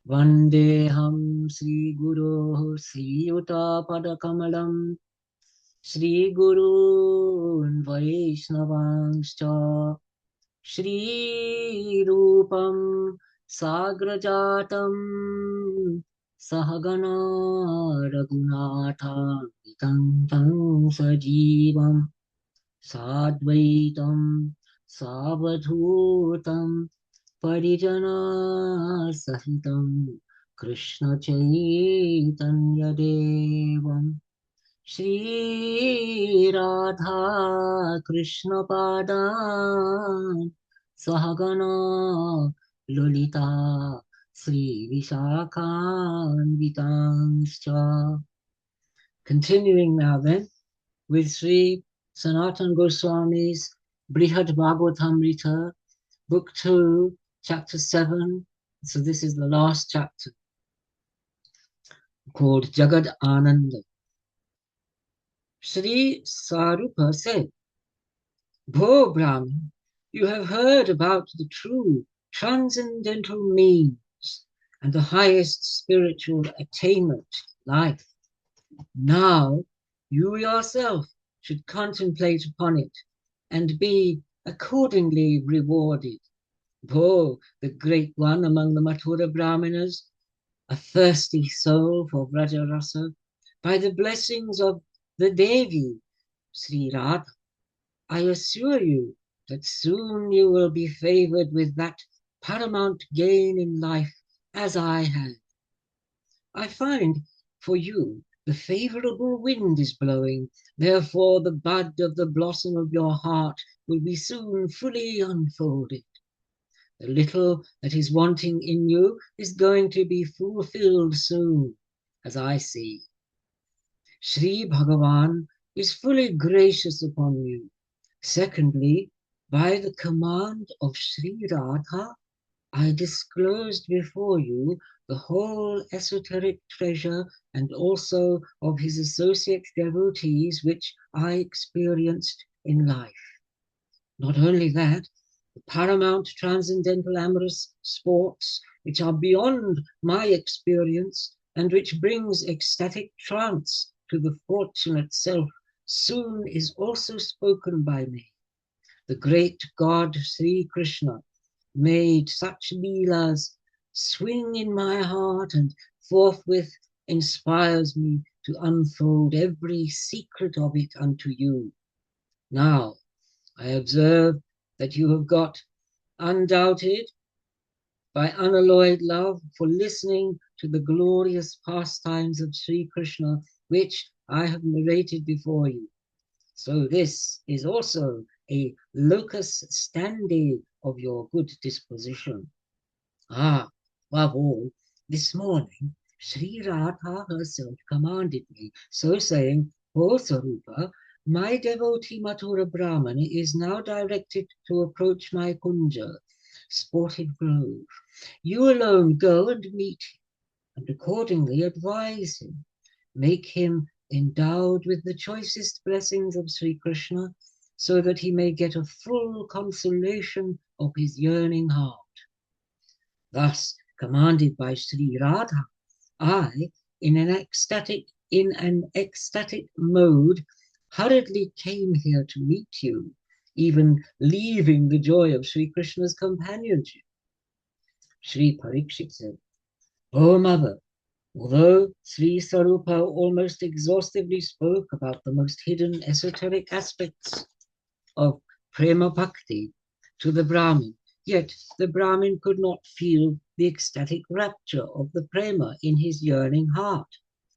Vandeham Sri Guru Sri Yuta Padakamalam Sri Guru Vaishnavangscha Shri Rupam Sagrajatam Sahagana Raghunatha Vitam Tam Sajivam Sadvaitam Savadhutam Parijana Sahitam Krishna Chaitanya Devam Shri Radha Krishna Padan Sahagana Lolita Sri Vishakhan Vitanscha. Continuing now then with Sri Sanatana Goswami's Brihad Bhagavatamrita, Book 2, Chapter 7. So this is the last chapter, called Jagad Ananda. Sri Sarupa said, Bho Brahman, you have heard about the true transcendental means and the highest spiritual attainment, life. Now you yourself should contemplate upon it and be accordingly rewarded. Bho, the great one among the Mathura Brahmanas, a thirsty soul for Vraja Rasa, by the blessings of the Devi, Sri Radha, I assure you that soon you will be favored with that paramount gain in life as I had. I find for you the favorable wind is blowing, therefore the bud of the blossom of your heart will be soon fully unfolded. The little that is wanting in you is going to be fulfilled soon, as I see. Sri Bhagavan is fully gracious upon you. Secondly, by the command of Sri Radha, I disclosed before you the whole esoteric treasure and also of his associate devotees which I experienced in life. Not only that, the paramount transcendental amorous sports which are beyond my experience and which brings ecstatic trance to the fortunate self soon is also spoken by me. The great God Sri Krishna made such leelas swing in my heart and forthwith inspires me to unfold every secret of it unto you. Now, I observe that you have got undoubted by unalloyed love for listening to the glorious pastimes of Sri Krishna, which I have narrated before you. So this is also a locus standi of your good disposition. Above all, this morning, Sri Radha herself commanded me, so saying, O Sarupa, my devotee Mathura Brahmana is now directed to approach my kunja, sportive grove. You alone go and meet him, and accordingly advise him. Make him endowed with the choicest blessings of Sri Krishna, so that he may get a full consolation of his yearning heart. Thus, commanded by Sri Radha, I, in an ecstatic mode, hurriedly came here to meet you, even leaving the joy of Sri Krishna's companionship. Sri Parikshit said, O mother, although Sri Sarupa almost exhaustively spoke about the most hidden esoteric aspects of prema bhakti to the Brahmin, yet the Brahmin could not feel the ecstatic rapture of the prema in his yearning heart.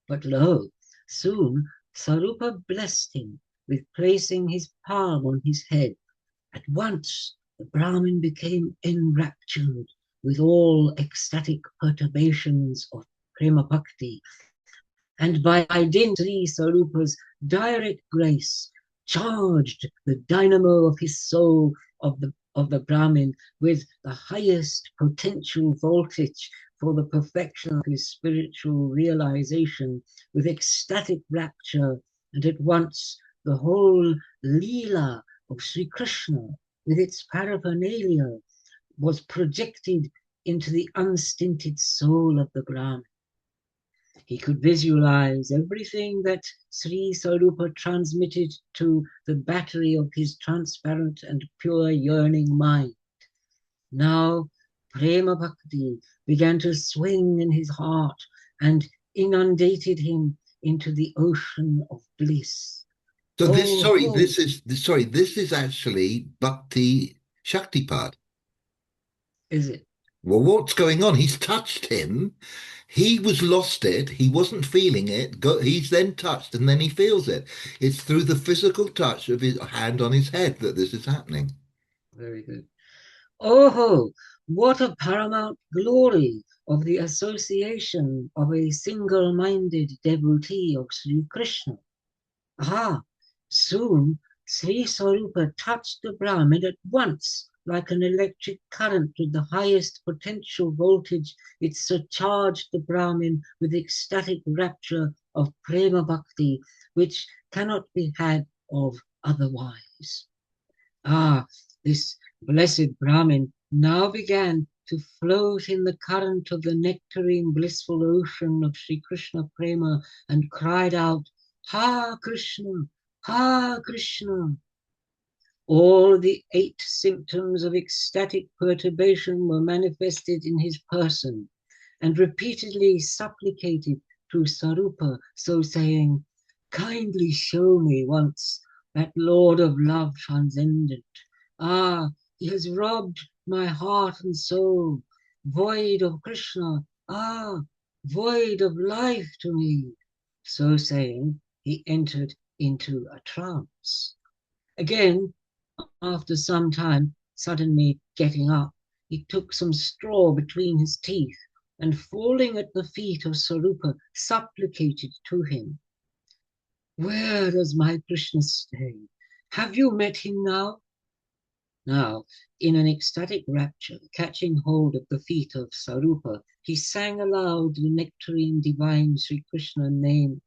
But lo, soon Sarupa blessed him with placing his palm on his head. At once the Brahmin became enraptured with all ecstatic perturbations of prema bhakti, and by dint Sri Sarupa's direct grace, charged the dynamo of his soul of the Brahmin with the highest potential voltage for the perfection of his spiritual realization, with ecstatic rapture, and at once the whole Leela of Sri Krishna with its paraphernalia was projected into the unstinted soul of the Brahmin. He could visualize everything that Sri Sarupa transmitted to the battery of his transparent and pure yearning mind. Now Prema Bhakti began to swing in his heart and inundated him into the ocean of bliss. So this is actually Bhakti Shaktipat. Is it? Well, what's going on? He's touched him. He was lost it. He wasn't feeling it. He's then touched and then he feels it. It's through the physical touch of his hand on his head that this is happening. Very good. Oh, what a paramount glory of the association of a single-minded devotee of Sri Krishna. Ah, soon Sri Sarupa touched the Brahmin at once like an electric current with the highest potential voltage. It surcharged the Brahmin with ecstatic rapture of Prema Bhakti, which cannot be had of otherwise. Ah, this blessed Brahmin now began to float in the current of the nectarine blissful ocean of Sri Krishna Prema and cried out, Ha Krishna, Ha Krishna. All the 8 symptoms of ecstatic perturbation were manifested in his person and repeatedly supplicated to Sarupa, so saying, kindly show me once that Lord of love transcendent. Ah, he has robbed my heart and soul, void of Krishna, ah, void of life to me. So saying, he entered into a trance. Again, after some time, suddenly getting up, he took some straw between his teeth and falling at the feet of Sarupa, supplicated to him, where does my Krishna stay? Have you met him now? Now, in an ecstatic rapture, catching hold of the feet of Sarupa, he sang aloud the nectarine divine Sri Krishna name,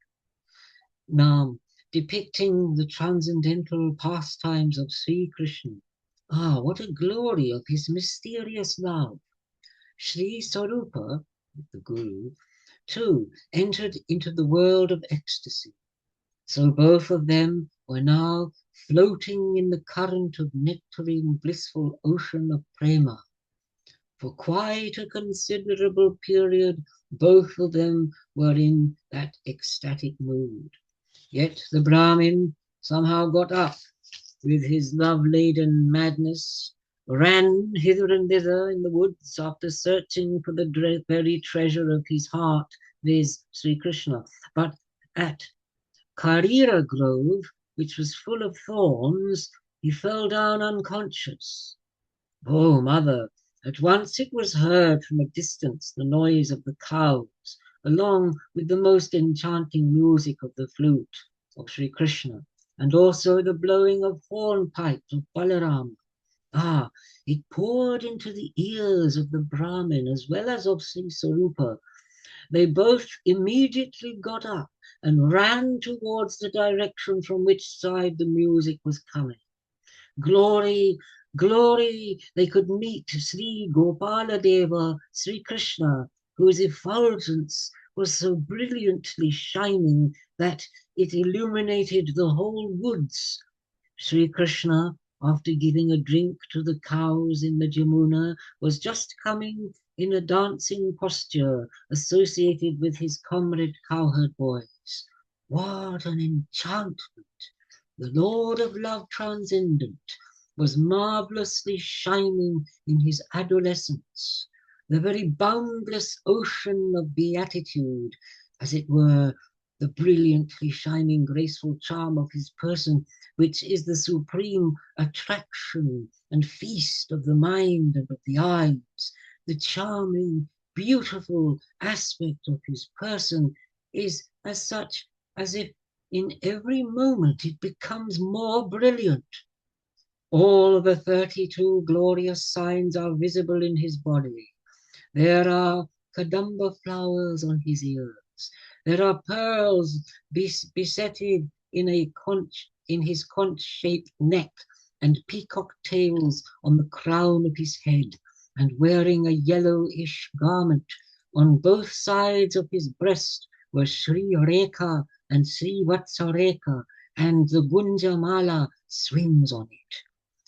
Nam, depicting the transcendental pastimes of Sri Krishna. Ah, what a glory of his mysterious love. Sri Sarupa, the Guru, too, entered into the world of ecstasy. So both of them were now floating in the current of nectarine blissful ocean of prema. For quite a considerable period, both of them were in that ecstatic mood. Yet the Brahmin somehow got up with his love-laden madness, ran hither and thither in the woods after searching for the very treasure of his heart, viz. Sri Krishna. But at Karira Grove, which was full of thorns, he fell down unconscious. Oh, mother, at once it was heard from a distance the noise of the cows, along with the most enchanting music of the flute of Sri Krishna, and also the blowing of hornpipes of Balaram. Ah, it poured into the ears of the Brahmin as well as of Sri Sarupa. They both immediately got up and ran towards the direction from which side the music was coming. Glory, glory, they could meet Sri Gopala Deva, Sri Krishna, whose effulgence was so brilliantly shining that it illuminated the whole woods. Sri Krishna, after giving a drink to the cows in the Jamuna, was just coming in a dancing posture associated with his comrade cowherd boys. What an enchantment! The Lord of love transcendent was marvelously shining in his adolescence, the very boundless ocean of beatitude, as it were, the brilliantly shining graceful charm of his person, which is the supreme attraction and feast of the mind and of the eyes. The charming, beautiful aspect of his person is as such as if in every moment it becomes more brilliant. All the 32 glorious signs are visible in his body. There are kadamba flowers on his ears. There are pearls besetted in his conch-shaped neck and peacock tails on the crown of his head. and wearing a yellowish garment. On both sides of his breast were Sri Rekha and Sri Vatsareka, and the Gunja Mala swings on it.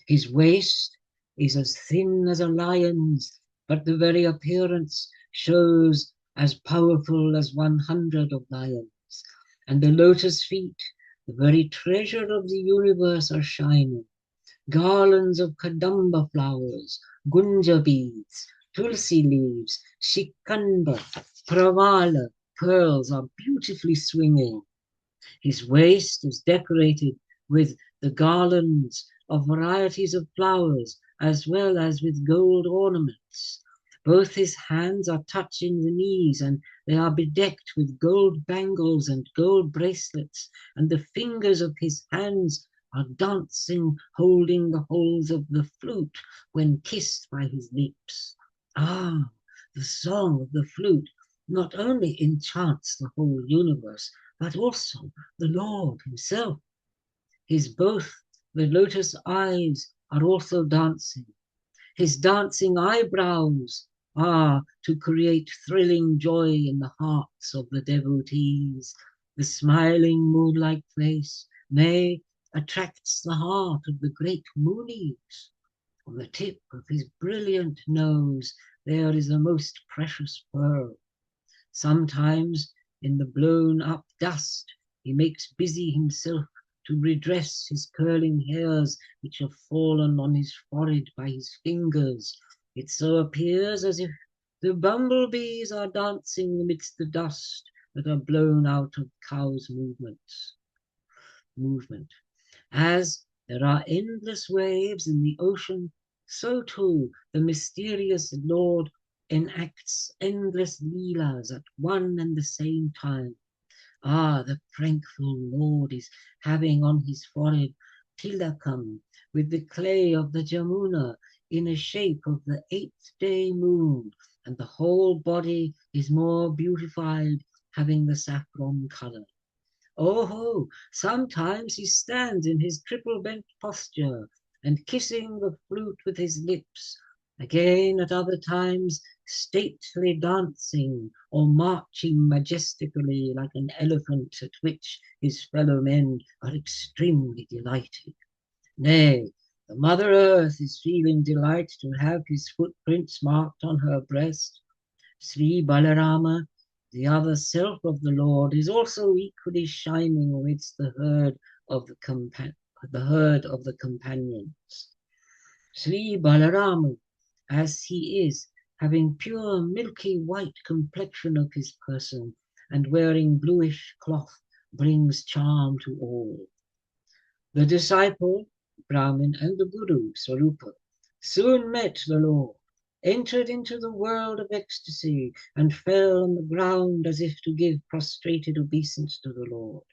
His waist is as thin as a lion's, but the very appearance shows as powerful as 100 of lions. And the lotus feet, the very treasure of the universe, are shining. Garlands of kadamba flowers, gunja beads, tulsi leaves, shikanda, pravala, pearls are beautifully swinging. His waist is decorated with the garlands of varieties of flowers, as well as with gold ornaments. Both his hands are touching the knees, and they are bedecked with gold bangles and gold bracelets, and the fingers of his hands are dancing, holding the holes of the flute when kissed by his lips. Ah, the song of the flute not only enchants the whole universe, but also the Lord himself. The lotus eyes are also dancing. His dancing eyebrows are to create thrilling joy in the hearts of the devotees. The smiling moonlight face, attracts the heart of the great Munis. On the tip of his brilliant nose there is a most precious pearl. Sometimes in the blown up dust he makes busy himself to redress his curling hairs which have fallen on his forehead by his fingers. It so appears as if the bumblebees are dancing amidst the dust that are blown out of cows' movement. As there are endless waves in the ocean, so too the mysterious Lord enacts endless leelas at one and the same time. Ah, the prankful Lord is having on his forehead tilakam with the clay of the Jamuna in a shape of the 8th-day moon, and the whole body is more beautified, having the saffron color. Oh, sometimes he stands in his triple bent posture and kissing the flute with his lips. Again, at other times, stately dancing or marching majestically like an elephant, at which his fellow men are extremely delighted. Nay, the Mother Earth is feeling delight to have his footprints marked on her breast. Sri Balarama, the other self of the Lord, is also equally shining amidst the herd of the companions. Sri Balarama, as he is, having pure milky white complexion of his person and wearing bluish cloth, brings charm to all. The disciple, Brahmin, and the Guru, Swarupa, soon met the Lord, entered into the world of ecstasy, and fell on the ground as if to give prostrated obeisance to the Lord.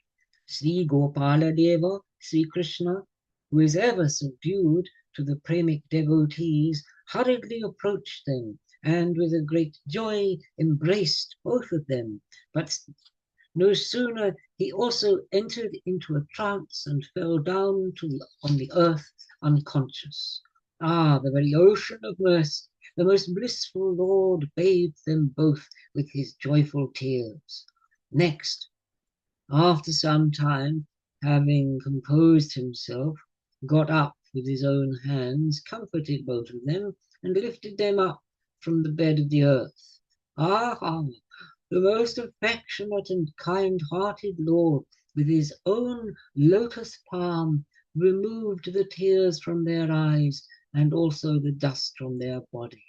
Sri Gopala Deva, Sri Krishna, who is ever subdued to the premic devotees, hurriedly approached them and with a great joy embraced both of them. But no sooner he also entered into a trance and fell down on the earth unconscious. Ah, the very ocean of mercy, the most blissful Lord bathed them both with his joyful tears. Next, after some time, having composed himself, got up with his own hands, comforted both of them, and lifted them up from the bed of the earth. Ah, the most affectionate and kind-hearted Lord, with his own lotus palm, removed the tears from their eyes and also the dust from their body.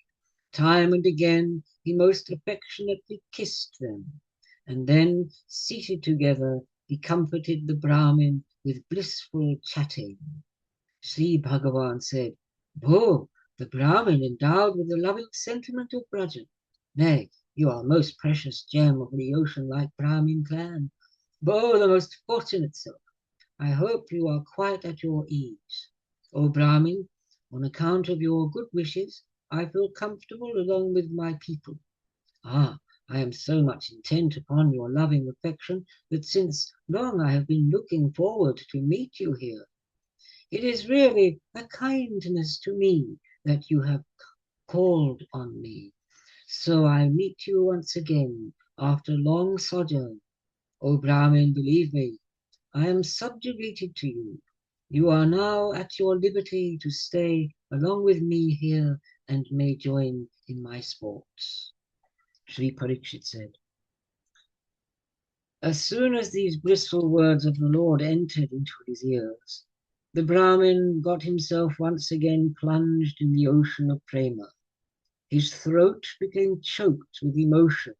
Time and again he most affectionately kissed them, and then, seated together, he comforted the Brahmin with blissful chatting. Sri Bhagavan said, "Bho, the Brahmin endowed with the loving sentiment of Braja. Nay, you are a most precious gem of the ocean-like Brahmin clan. Bo, the most fortunate self, I hope you are quite at your ease. O Brahmin, on account of your good wishes, I feel comfortable along with my people. Ah, I am so much intent upon your loving affection that since long I have been looking forward to meet you here. It is really a kindness to me that you have called on me. So I meet you once again after long sojourn. O Brahmin, believe me, I am subjugated to you. You are now at your liberty to stay along with me here and may join in my sports. Sri Parikshit said. As soon as these blissful words of the Lord entered into his ears, the Brahmin got himself once again plunged in the ocean of prema. His throat became choked with emotion,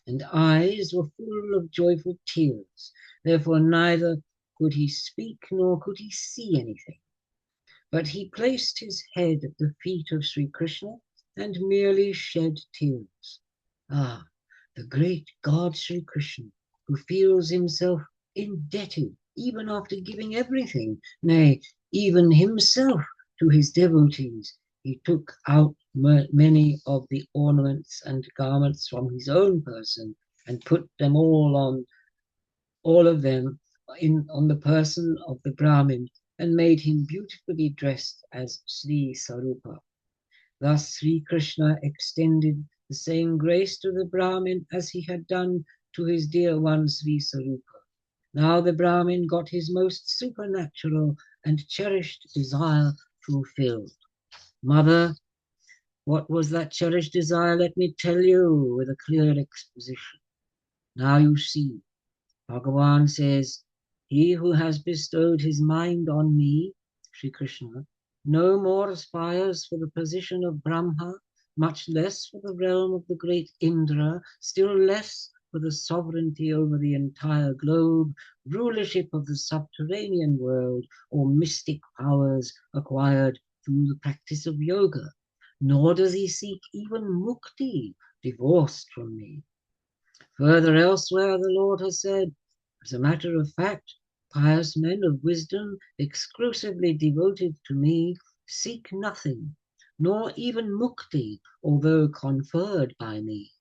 and eyes were full of joyful tears. Therefore neither could he speak nor could he see anything. But he placed his head at the feet of Sri Krishna and merely shed tears. Ah, the great God Sri Krishna, who feels himself indebted even after giving everything, nay, even himself to his devotees. He took out many of the ornaments and garments from his own person and put them all of them on the person of the Brahmin and made him beautifully dressed as Sri Sarupa. Thus Sri Krishna extended the same grace to the Brahmin as he had done to his dear one Sri Sarupa. Now the Brahmin got his most supernatural and cherished desire fulfilled. Mother, what was that cherished desire? Let me tell you with a clear exposition. Now you see, Bhagavan says, he who has bestowed his mind on me, Sri Krishna, no more aspires for the position of Brahma, much less for the realm of the great Indra, still less for the sovereignty over the entire globe, rulership of the subterranean world, or mystic powers acquired through the practice of yoga. Nor does he seek even mukti, divorced from me. Further, elsewhere, the Lord has said, as a matter of fact, pious men of wisdom, exclusively devoted to me, seek nothing, nor even mukti, although conferred by me.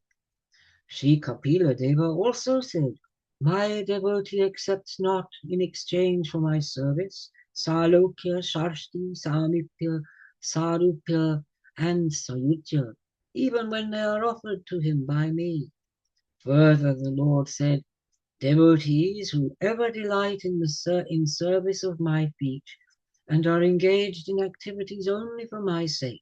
Sri Kapila Deva also said, my devotee accepts not in exchange for my service Salokya, Sharshti, Samipya, Sarupya, and Sayujya, even when they are offered to him by me. Further, the Lord said, devotees who ever delight in service of my feet and are engaged in activities only for my sake,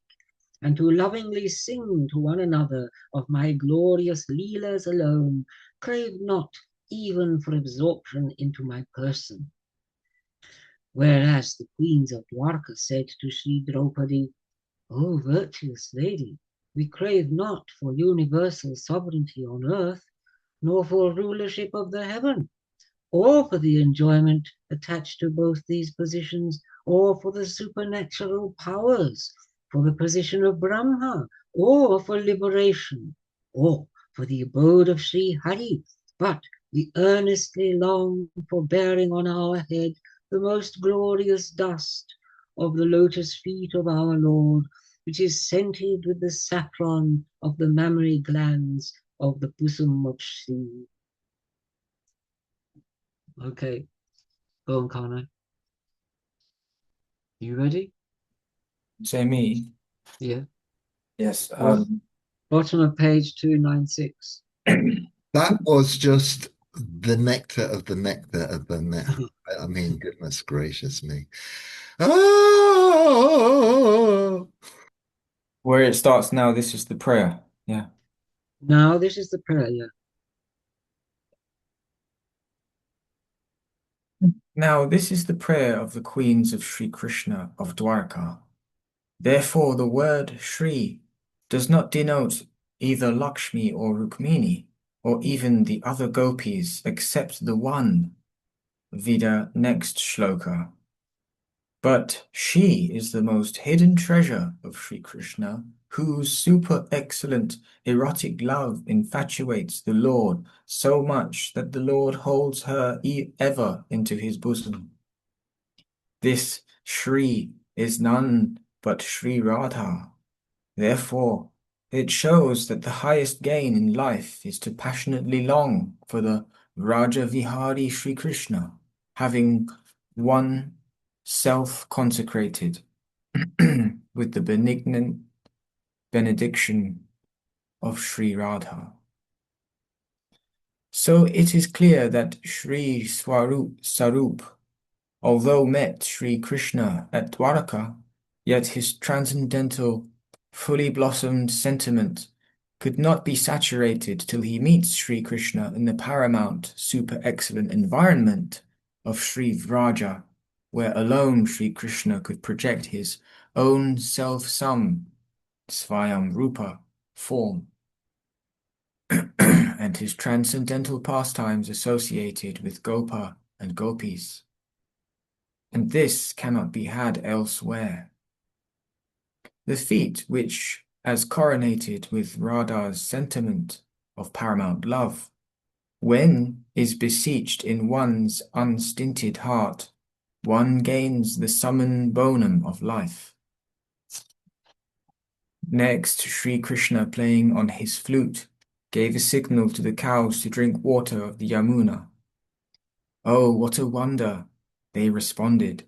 and who lovingly sing to one another of my glorious leelas alone, crave not even for absorption into my person. Whereas the queens of Dwarka said to Sri Draupadi, O virtuous lady, we crave not for universal sovereignty on earth, nor for rulership of the heaven, or for the enjoyment attached to both these positions, or for the supernatural powers, for the position of Brahma, or for liberation, or for the abode of Sri Hari, but we earnestly long for bearing on our head the most glorious dust of the lotus feet of our Lord, which is scented with the saffron of the mammary glands of the bosom of Sri. Okay, go on, Kano. You ready? Say me. Yeah. Yes. Bottom of page 296. That was just the nectar of the nectar of the nectar. I mean, goodness gracious me. Oh, Where it starts now, this is the prayer. Yeah. Now, this is the prayer. Yeah. Now, this is the prayer of the queens of Sri Krishna of Dwarka. Therefore, the word Shri does not denote either Lakshmi or Rukmini, or even the other gopis except the one, Vida next shloka. But she is the most hidden treasure of Sri Krishna, whose super excellent erotic love infatuates the Lord so much that the Lord holds her ever into his bosom. This Shri is none but Sri Radha. Therefore, it shows that the highest gain in life is to passionately long for the Raja Vihari Sri Krishna, having one self-consecrated with the benignant benediction of Sri Radha. So it is clear that Sri Sarup, although met Sri Krishna at Dwaraka, yet his transcendental, fully blossomed sentiment could not be saturated till he meets Sri Krishna in the paramount, super excellent environment of Sri Vraja, where alone Sri Krishna could project his own self-some, Svayam Rupa, form, and his transcendental pastimes associated with Gopa and Gopis. And this cannot be had elsewhere. The feat which, as coronated with Radha's sentiment of paramount love, when is beseeched in one's unstinted heart, one gains the summum bonum of life. Next, Sri Krishna, playing on his flute, gave a signal to the cows to drink water of the Yamuna. Oh, what a wonder! They responded.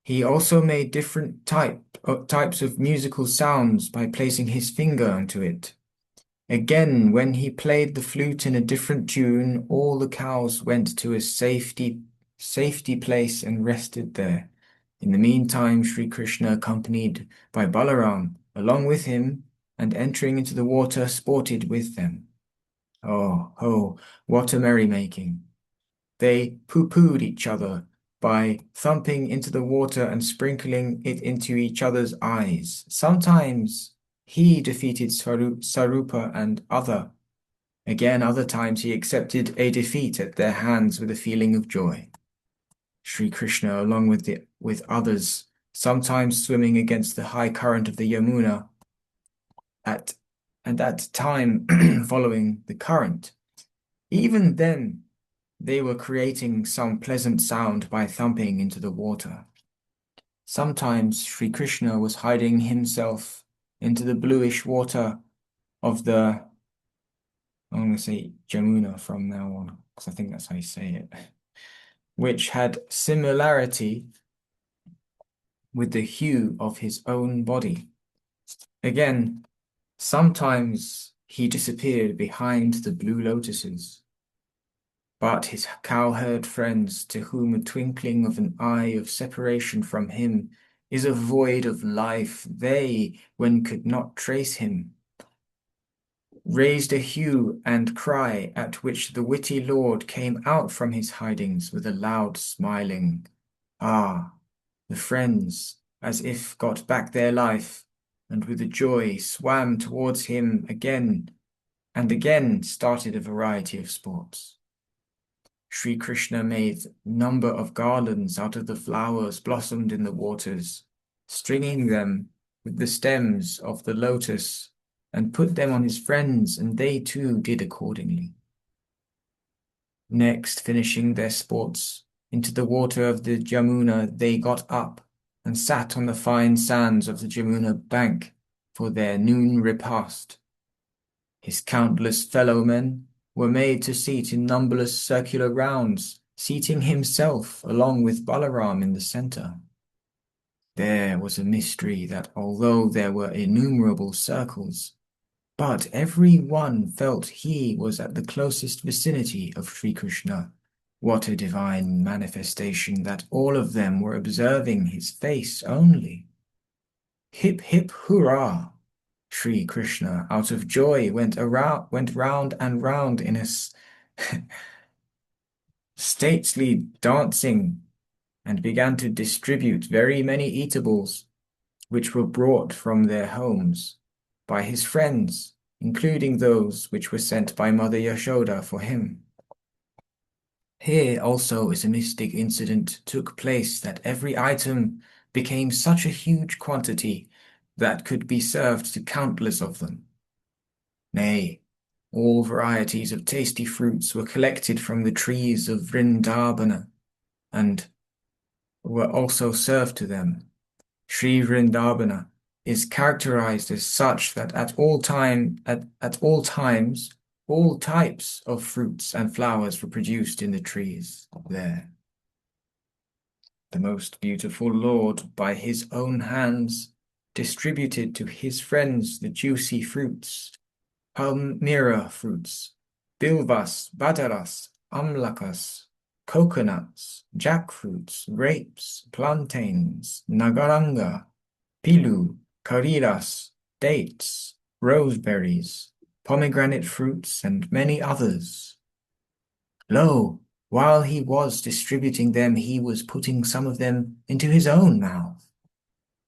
He also made different types of musical sounds by placing his finger onto it. Again, when he played the flute in a different tune, all the cows went to a safety place and rested there. In the meantime, Sri Krishna, accompanied by Balaram, along with him, and entering into the water, sported with them. Oh, what a merrymaking! They pooh-poohed each other by thumping into the water and sprinkling it into each other's eyes. Sometimes he defeated Sarupa and Again, other times he accepted a defeat at their hands with a feeling of joy. Sri Krishna, along with others, sometimes swimming against the high current of the Yamuna, at time following the current. Even then, they were creating some pleasant sound by thumping into the water. Sometimes Sri Krishna was hiding himself into the bluish water of I'm going to say Jamuna from now on, because I think that's how you say it, which had similarity with the hue of his own body. Again, sometimes he disappeared behind the blue lotuses. But his cowherd friends, to whom a twinkling of an eye of separation from him is a void of life, they, when could not trace him, raised a hue and cry, at which the witty lord came out from his hidings with a loud smiling. Ah, the friends, as if got back their life, and with a joy swam towards him again, and again started a variety of sports. Sri Krishna made a number of garlands out of the flowers blossomed in the waters, stringing them with the stems of the lotus, and put them on his friends, and they too did accordingly. Next, finishing their sports, into the water of the Jamuna they got up, and sat on the fine sands of the Jamuna bank for their noon repast. His countless fellow-men were made to seat in numberless circular rounds, seating himself along with Balaram in the center. There was a mystery that although there were innumerable circles, but every one felt he was at the closest vicinity of Sri Krishna. What a divine manifestation that all of them were observing his face only. Hip, hip, hurrah! Sri Krishna, out of joy, went round and round in a stately dancing, and began to distribute very many eatables, which were brought from their homes by his friends, including those which were sent by Mother Yashoda for him. Here also is a mystic incident took place that every item became such a huge quantity that could be served to countless of them. Nay, all varieties of tasty fruits were collected from the trees of Vrindavana and were also served to them. Sri Vrindavana is characterized as such that at all times, all types of fruits and flowers were produced in the trees there. The most beautiful Lord, by his own hands, distributed to his friends the juicy fruits, palmyra fruits, bilvas, badaras, amlakas, coconuts, jackfruits, grapes, plantains, nagaranga, pilu, kariras, dates, roseberries, pomegranate fruits, and many others. Lo, while he was distributing them, he was putting some of them into his own mouth.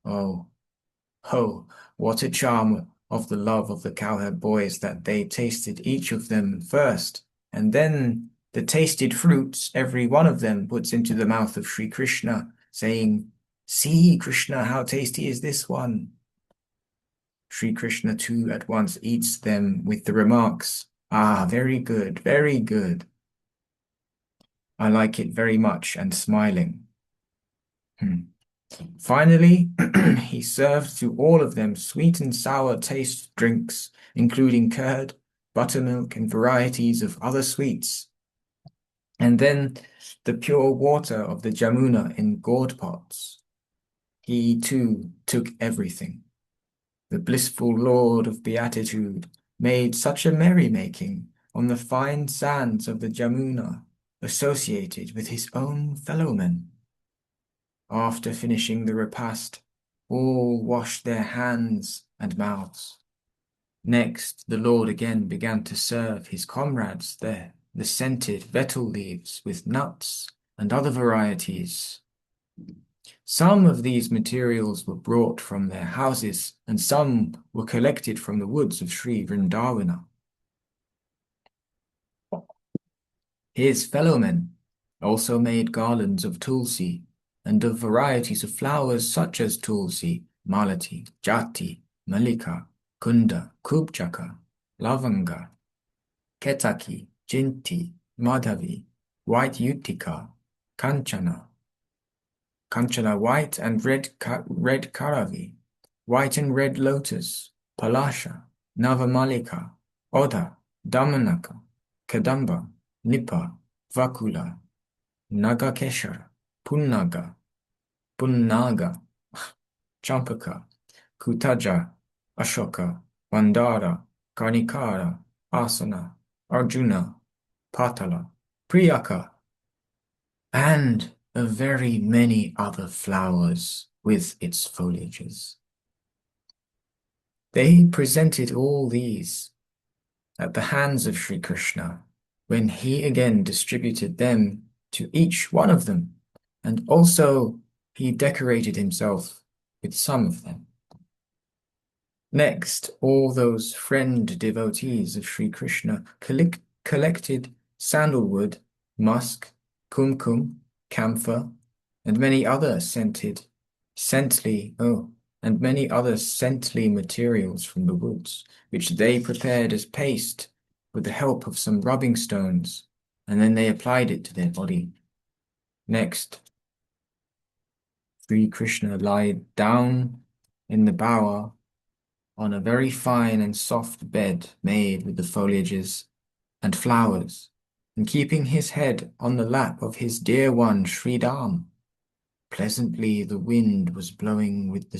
Oh, oh, what a charm of the love of the cowherd boys that they tasted each of them first, and then the tasted fruits every one of them puts into the mouth of Sri Krishna, saying, "See, Krishna, how tasty is this one?" Sri Krishna too at once eats them with the remarks, "Ah, very good, very good. I like it very much," and smiling. Finally, he served to all of them sweet and sour taste drinks, including curd, buttermilk, and varieties of other sweets. And then the pure water of the Jamuna in gourd pots. He too took everything. The blissful Lord of Beatitude made such a merrymaking on the fine sands of the Jamuna, associated with his own fellowmen. After finishing the repast, all washed their hands and mouths. Next, the Lord again began to serve his comrades there the scented betel leaves with nuts and other varieties. Some of these materials were brought from their houses, and some were collected from the woods of Sri Vrindavana. His fellowmen also made garlands of tulsi and of varieties of flowers such as tulsi, malati, jati, malika, kunda, kubchaka, lavanga, ketaki, jinti, madhavi, white utica, kanchana white and red karavi, white and red lotus, palasha, navamalika, oda, damanaka, kadamba, nipa, vakula, nagakeshara, punnaga, champaka, kutaja, ashoka, mandara, karnikara, asana, arjuna, patala, priyaka, and of very many other flowers with its foliages. They presented all these at the hands of Sri Krishna when he again distributed them to each one of them, and also he decorated himself with some of them. Next, all those friend devotees of Sri Krishna collected sandalwood, musk, kumkum, camphor, and many other scently materials from the woods, which they prepared as paste with the help of some rubbing stones, and then they applied it to their body. Next, Sri Krishna lied down in the bower on a very fine and soft bed made with the foliages and flowers, and keeping his head on the lap of his dear one Sri Ram. Pleasantly the wind was blowing with the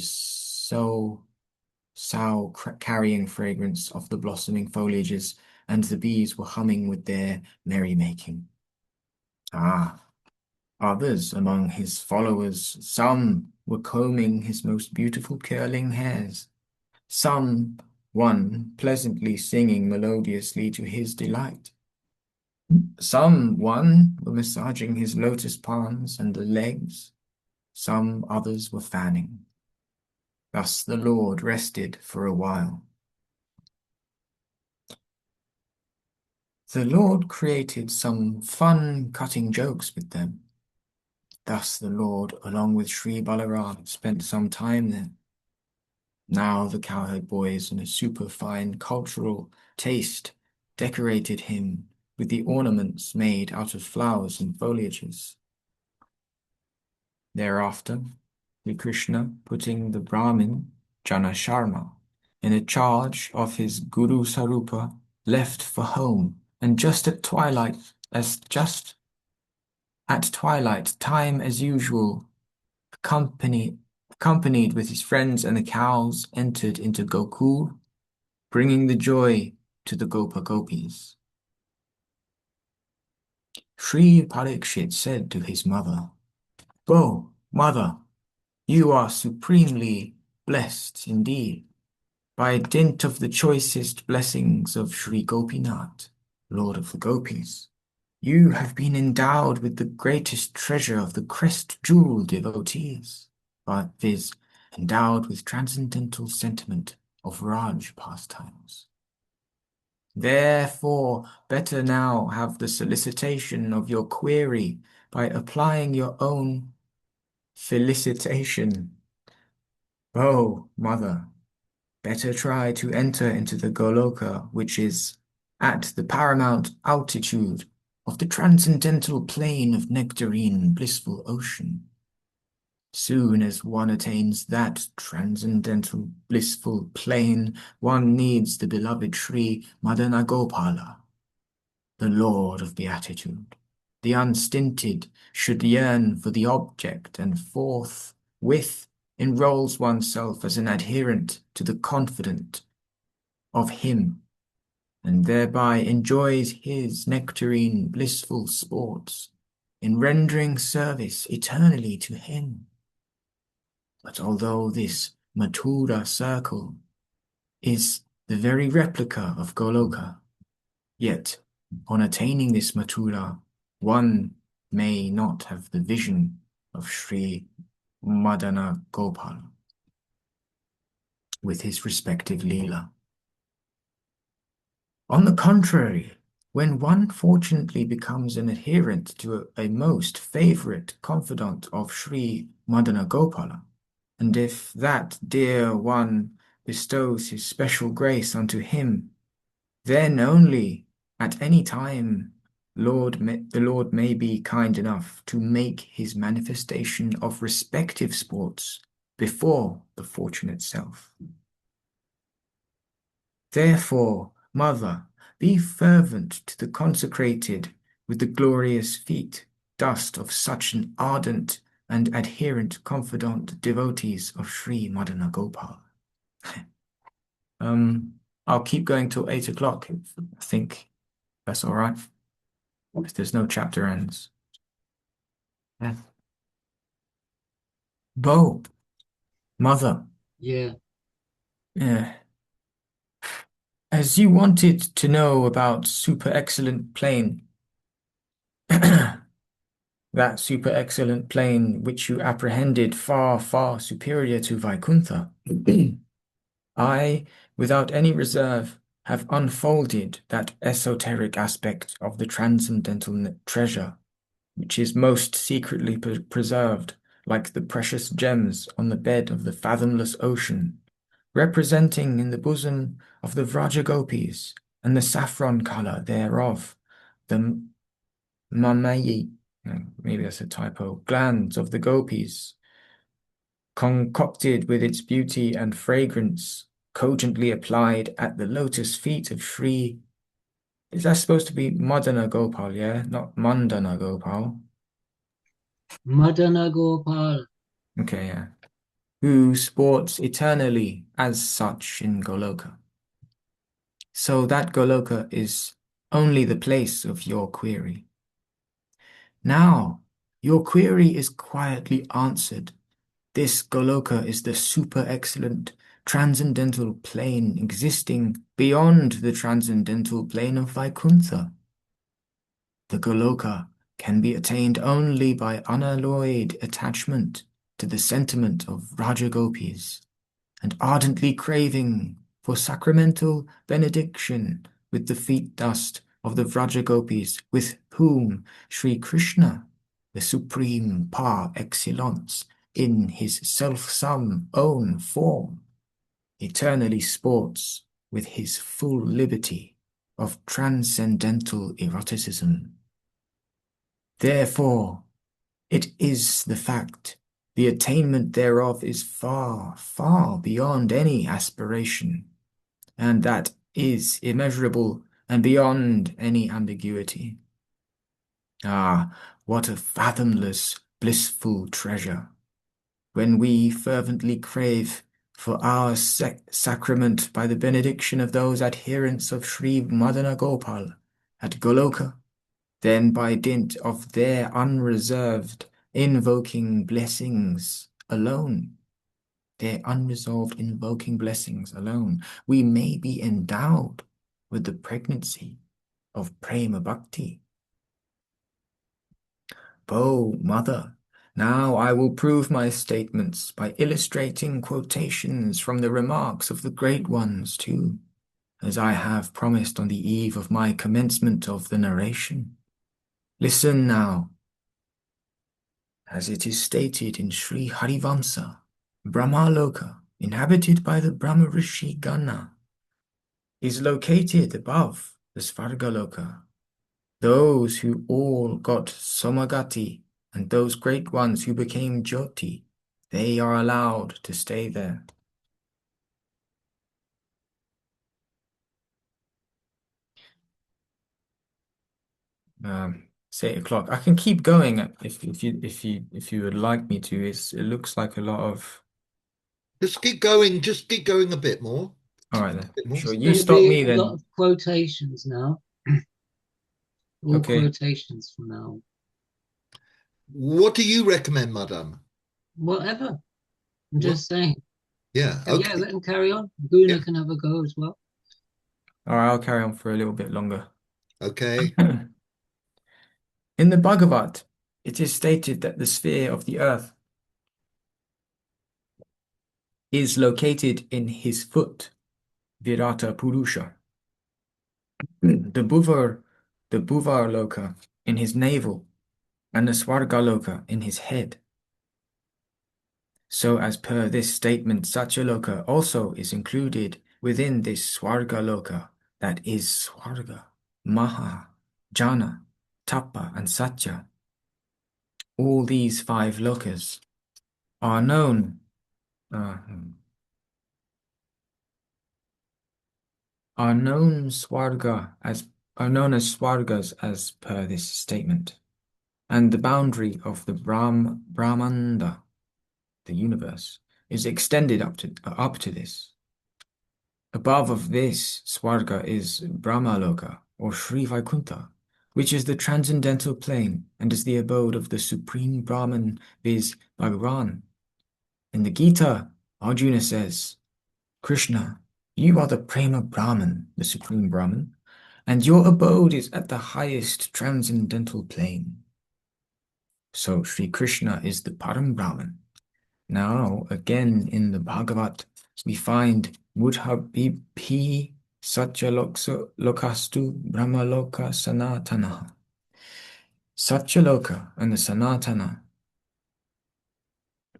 carrying fragrance of the blossoming foliages, and the bees were humming with their merrymaking. Others among his followers, some were combing his most beautiful curling hairs, one pleasantly singing melodiously to his delight. One were massaging his lotus palms and the legs, some others were fanning. Thus the Lord rested for a while. The Lord created some fun cutting jokes with them. Thus the Lord, along with Sri Balaram, spent some time there. Now the cowherd boys, in a superfine cultural taste, decorated him with the ornaments made out of flowers and foliages. Thereafter, Sri Krishna, putting the Brahmin, Jana Sharma, in a charge of his Guru Sarupa, left for home, and just at twilight, time as usual, accompanied with his friends and the cows, entered into Gokul, bringing the joy to the Gopa Gopis. Sri Parikshit said to his mother, "Go, mother, you are supremely blessed indeed, by dint of the choicest blessings of Sri Gopinath, Lord of the Gopis. You have been endowed with the greatest treasure of the crest-jewel devotees, viz., endowed with transcendental sentiment of Raj pastimes. Therefore, better now have the solicitation of your query by applying your own felicitation. Oh, mother, better try to enter into the Goloka, which is at the paramount altitude of the transcendental plane of nectarine blissful ocean. Soon as one attains that transcendental blissful plane, one needs the beloved Sri Madanagopala, the Lord of Beatitude. The unstinted should yearn for the object and forthwith enrolls oneself as an adherent to the confident of him, and thereby enjoys his nectarine blissful sports in rendering service eternally to him. But although this Mathura circle is the very replica of Goloka, yet on attaining this Mathura, one may not have the vision of Sri Madana Gopal with his respective Leela. On the contrary, when one fortunately becomes an adherent to a most favorite confidant of Sri Madana Gopala, and if that dear one bestows his special grace unto him, then only at any time the Lord may be kind enough to make his manifestation of respective sports before the fortunate self. Therefore, mother, be fervent to the consecrated with the glorious feet, dust of such an ardent and adherent confidant devotees of Sri Madana Gopal. I'll keep going till 8 o'clock. I think that's all right. If there's no chapter ends. Yeah. Bo, mother. Yeah. Yeah. As you wanted to know about super excellent plane, that super excellent plane which you apprehended far, far superior to Vaikuntha, I, without any reserve, have unfolded that esoteric aspect of the transcendental treasure, which is most secretly preserved, like the precious gems on the bed of the fathomless ocean, representing in the bosom of the Vrajagopis and the saffron color thereof, the mamayi, maybe that's a typo, glands of the gopis, concocted with its beauty and fragrance, cogently applied at the lotus feet of Sri. Is that supposed to be Madana Gopal, yeah? Not Mandana Gopal. Madana Gopal. Okay, yeah. Who sports eternally as such in Goloka. So that Goloka is only the place of your query. Now, your query is quietly answered. This Goloka is the super excellent transcendental plane existing beyond the transcendental plane of Vaikuntha. The Goloka can be attained only by unalloyed attachment to the sentiment of Rajagopis and ardently craving for sacramental benediction with the feet dust of the Vrajagopis with whom Sri Krishna, the supreme par excellence, in his self-some own form, eternally sports with his full liberty of transcendental eroticism. Therefore, it is the fact, the attainment thereof is far, far beyond any aspiration, and that is immeasurable and beyond any ambiguity. Ah, what a fathomless, blissful treasure! when we fervently crave for our sacrament by the benediction of those adherents of Sri Madana Gopal at Goloka, then by dint of their unreserved invoking blessings alone, their unresolved invoking blessings alone, we may be endowed with the pregnancy of prema bhakti. Oh, mother, now I will prove my statements by illustrating quotations from the remarks of the great ones too, as I have promised on the eve of my commencement of the narration. Listen now. As it is stated in Sri Harivamsa, Brahmaloka, inhabited by the Brahma Rishi Gana, is located above the Svargaloka. Those who all got Somagati and those great ones who became Jyoti, they are allowed to stay there. It's 8 o'clock. I can keep going if you would like me to. It looks like a lot of. Just keep going. Just keep going a bit more. All right then. A bit more. Sure, It's you going to stop be me a lot then. of quotations now. All Okay. quotations from now. What do you recommend, madam? Whatever. I'm What? just saying. Yeah. Yeah, Okay. let them carry on. Guna Yeah. can have a go as well. All right, I'll carry on for a little bit longer. Okay. In the Bhagavat, it is stated that the sphere of the earth is located in his foot, Virata Purusha. The Bhuvar Loka in his navel, and the Swargaloka in his head. So as per this statement, Satyaloka also is included within this Swargaloka, that is Swarga, Maha, Jana, Tapa, and Satya. All these 5 lokas are known are known as swargas as per this statement, and the boundary of the Brahmanda, the universe, is extended up to this. Above of this swarga is Brahmaloka or Sri Vaikuntha, which is the transcendental plane and is the abode of the supreme Brahman, viz. Bhagavan. In the Gita, Arjuna says, Krishna, you are the Prema Brahman, the supreme Brahman, and your abode is at the highest transcendental plane. So Sri Krishna is the Param Brahman. Now, again in the Bhagavat, we find Mudhabhi Satyalokastu Brahmaloka Sanatana. Satyaloka and the Sanatana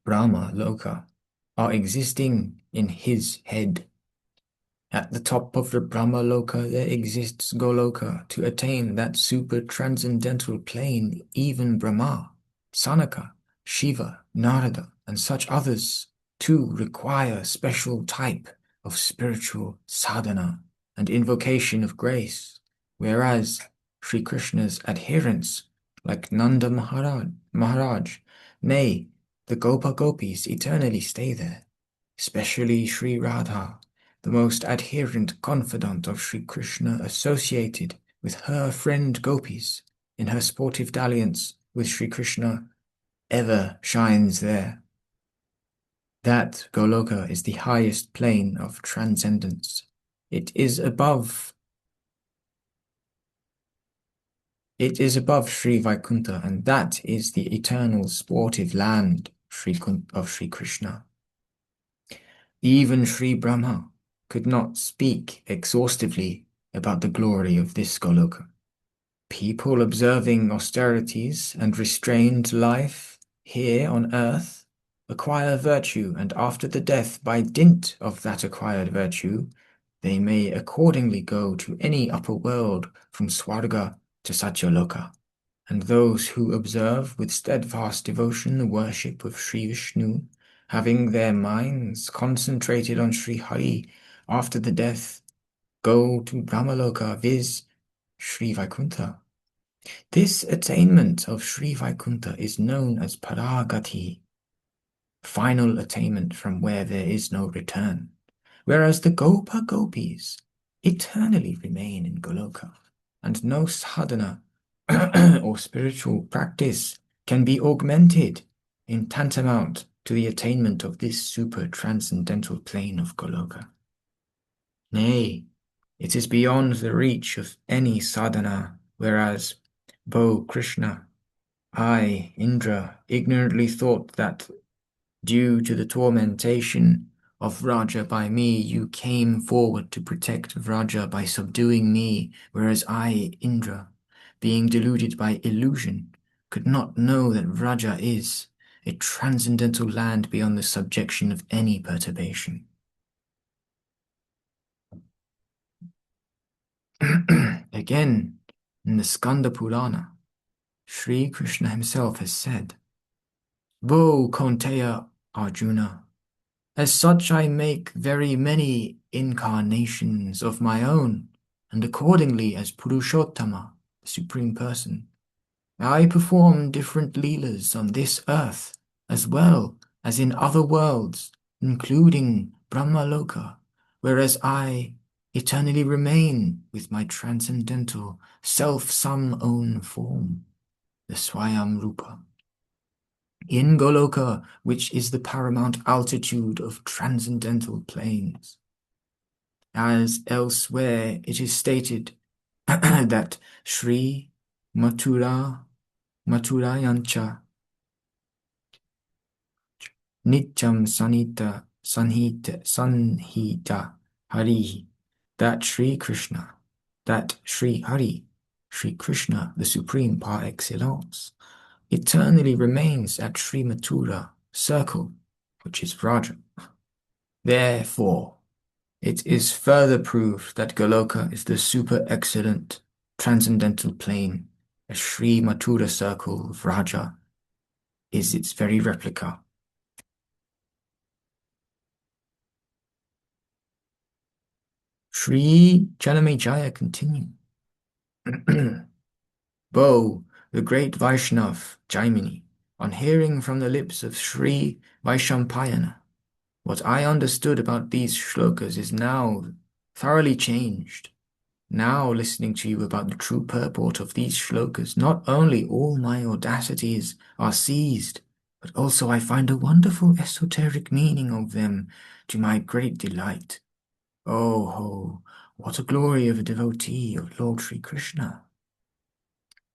Brahma Loka are existing in his head. At the top of the Brahma Loka there exists Goloka. To attain that super transcendental plane, even Brahma, Sanaka, Shiva, Narada, and such others too require special type of spiritual sadhana and invocation of grace, whereas Sri Krishna's adherents, like Nanda Maharaj, nay, the Gopa Gopis eternally stay there, especially Sri Radha, the most adherent confidant of Sri Krishna, associated with her friend Gopis in her sportive dalliance with Sri Krishna, ever shines there. That Goloka is the highest plane of transcendence. It is above Sri Vaikuntha, and that is the eternal sportive land of Sri Krishna. Even Sri Brahma could not speak exhaustively about the glory of this Goloka. People observing austerities and restrained life here on earth acquire virtue, and after the death, by dint of that acquired virtue, they may accordingly go to any upper world from Swarga to Satyaloka. And those who observe with steadfast devotion the worship of Sri Vishnu, having their minds concentrated on Sri Hari after the death, go to Brahmaloka, viz. Sri Vaikuntha. This attainment of Sri Vaikuntha is known as Paragati. final attainment from where there is no return, whereas the Gopa Gopis eternally remain in Goloka, and no sadhana or spiritual practice can be augmented in tantamount to the attainment of this super transcendental plane of Goloka. Nay, it is beyond the reach of any sadhana, whereas Bo Krishna, I, Indra, ignorantly thought that due to the tormentation of Raja by me, you came forward to protect Raja by subduing me, whereas I, Indra, being deluded by illusion, could not know that Raja is a transcendental land beyond the subjection of any perturbation. Again, in the Skanda Purana, Sri Krishna himself has said, Vo Konteya Arjuna, as such I make very many incarnations of my own, and accordingly as Purushottama, the Supreme Person, I perform different leelas on this earth, as well as in other worlds, including Brahmaloka, whereas I eternally remain with my transcendental self-some own form, the Swayam Rupa. In Goloka, which is the paramount altitude of transcendental planes. As elsewhere it is stated that Sri Maturayancha Nityam Sanhita Harihi, that Sri Krishna, that Sri Hari, Sri Krishna, the Supreme par excellence, eternally remains at Sri Mathura circle, which is Vraja. Therefore, it is further proved that Goloka is the super excellent transcendental plane, as Sri Mathura circle of Vraja is its very replica. Sri Janamejaya continue. Bo, the great Vaishnav, Jaimini, on hearing from the lips of Sri Vaishampayana, what I understood about these shlokas is now thoroughly changed. Now listening to you about the true purport of these shlokas, not only all my audacities are seized, but also I find a wonderful esoteric meaning of them to my great delight. Oh ho, what a glory of a devotee of Lord Sri Krishna!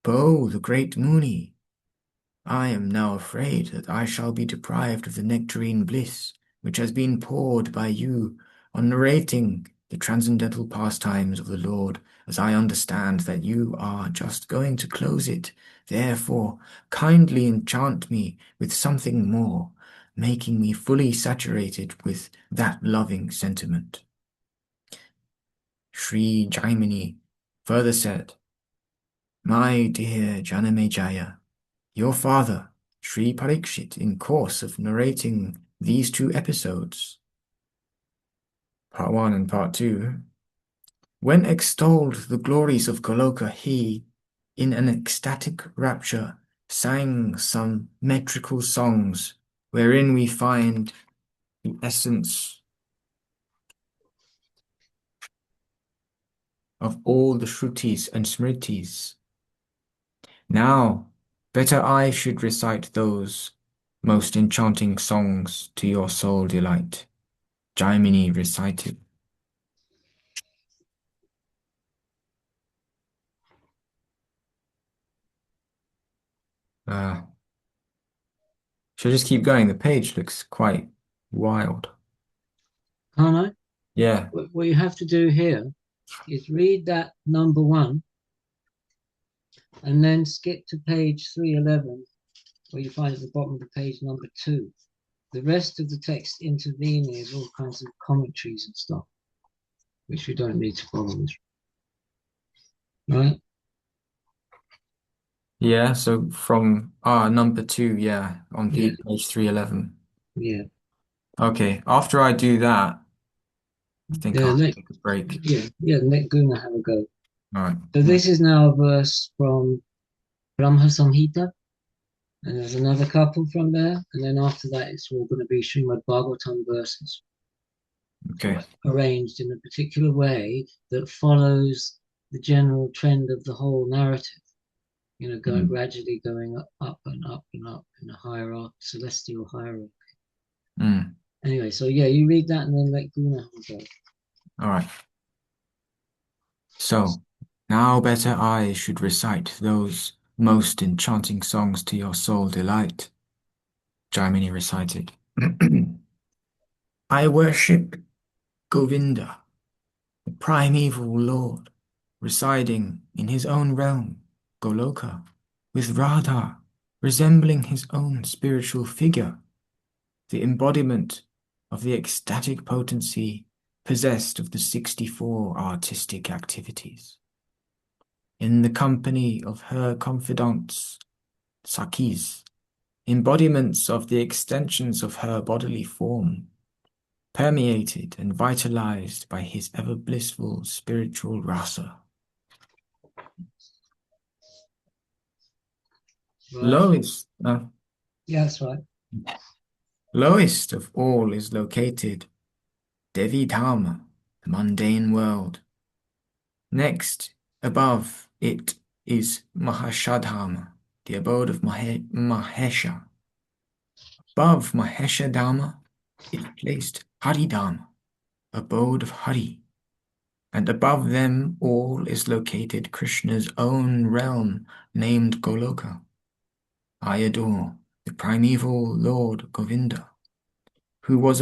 Bo, the great Muni, I am now afraid that I shall be deprived of the nectarine bliss which has been poured by you on narrating the transcendental pastimes of the Lord, as I understand that you are just going to close it. Therefore, kindly enchant me with something more, making me fully saturated with that loving sentiment. Sri Jaimini further said, My dear Janamejaya, your father, Sri Parikshit, in course of narrating these two episodes, part 1 and part 2, when extolled the glories of Goloka, he, in an ecstatic rapture, sang some metrical songs wherein we find the essence of all the Shrutis and Smritis. Now, better I should recite those most enchanting songs to your soul delight. Jaimini recited. Should I just keep going? The page looks quite wild. Can't I? Yeah. What you have to do here is read that number 1 and then skip to page 311, where you find at the bottom of the page number 2. The rest of the text intervening is all kinds of commentaries and stuff, which we don't need to follow this. Right? Yeah, so from number 2, yeah, on Yeah. page 311. Yeah. Okay, after I do that, I think Yeah, I'll take a break. let Guna have a go. All right. So this is now a verse from Brahma Samhita, And there's another couple from there, and then after that, it's all going to be Srimad Bhagavatam verses Okay. arranged in a particular way that follows the general trend of the whole narrative. Going gradually going up and up and up in a hierarchy, celestial hierarchy. Anyway, so yeah, you read that and then let Guna go. All right. So, now better I should recite those most enchanting songs to your soul delight. Jaimini recited. I worship Govinda, the primeval Lord, residing in his own realm, Goloka, with Radha, resembling his own spiritual figure, the embodiment of the ecstatic potency possessed of the 64 artistic activities. In the company of her confidants, Sakis, embodiments of the extensions of her bodily form, permeated and vitalized by his ever blissful spiritual rasa. Right. Lowest, yeah, that's right. Lowest of all is located Devi Dharma, the mundane world. Next, above it is Mahashadharma, the abode of Mahesha. Above Mahesha Dharma is placed Haridharma, abode of Hari. And above them all is located Krishna's own realm named Goloka. I adore the primeval Lord Govinda, who has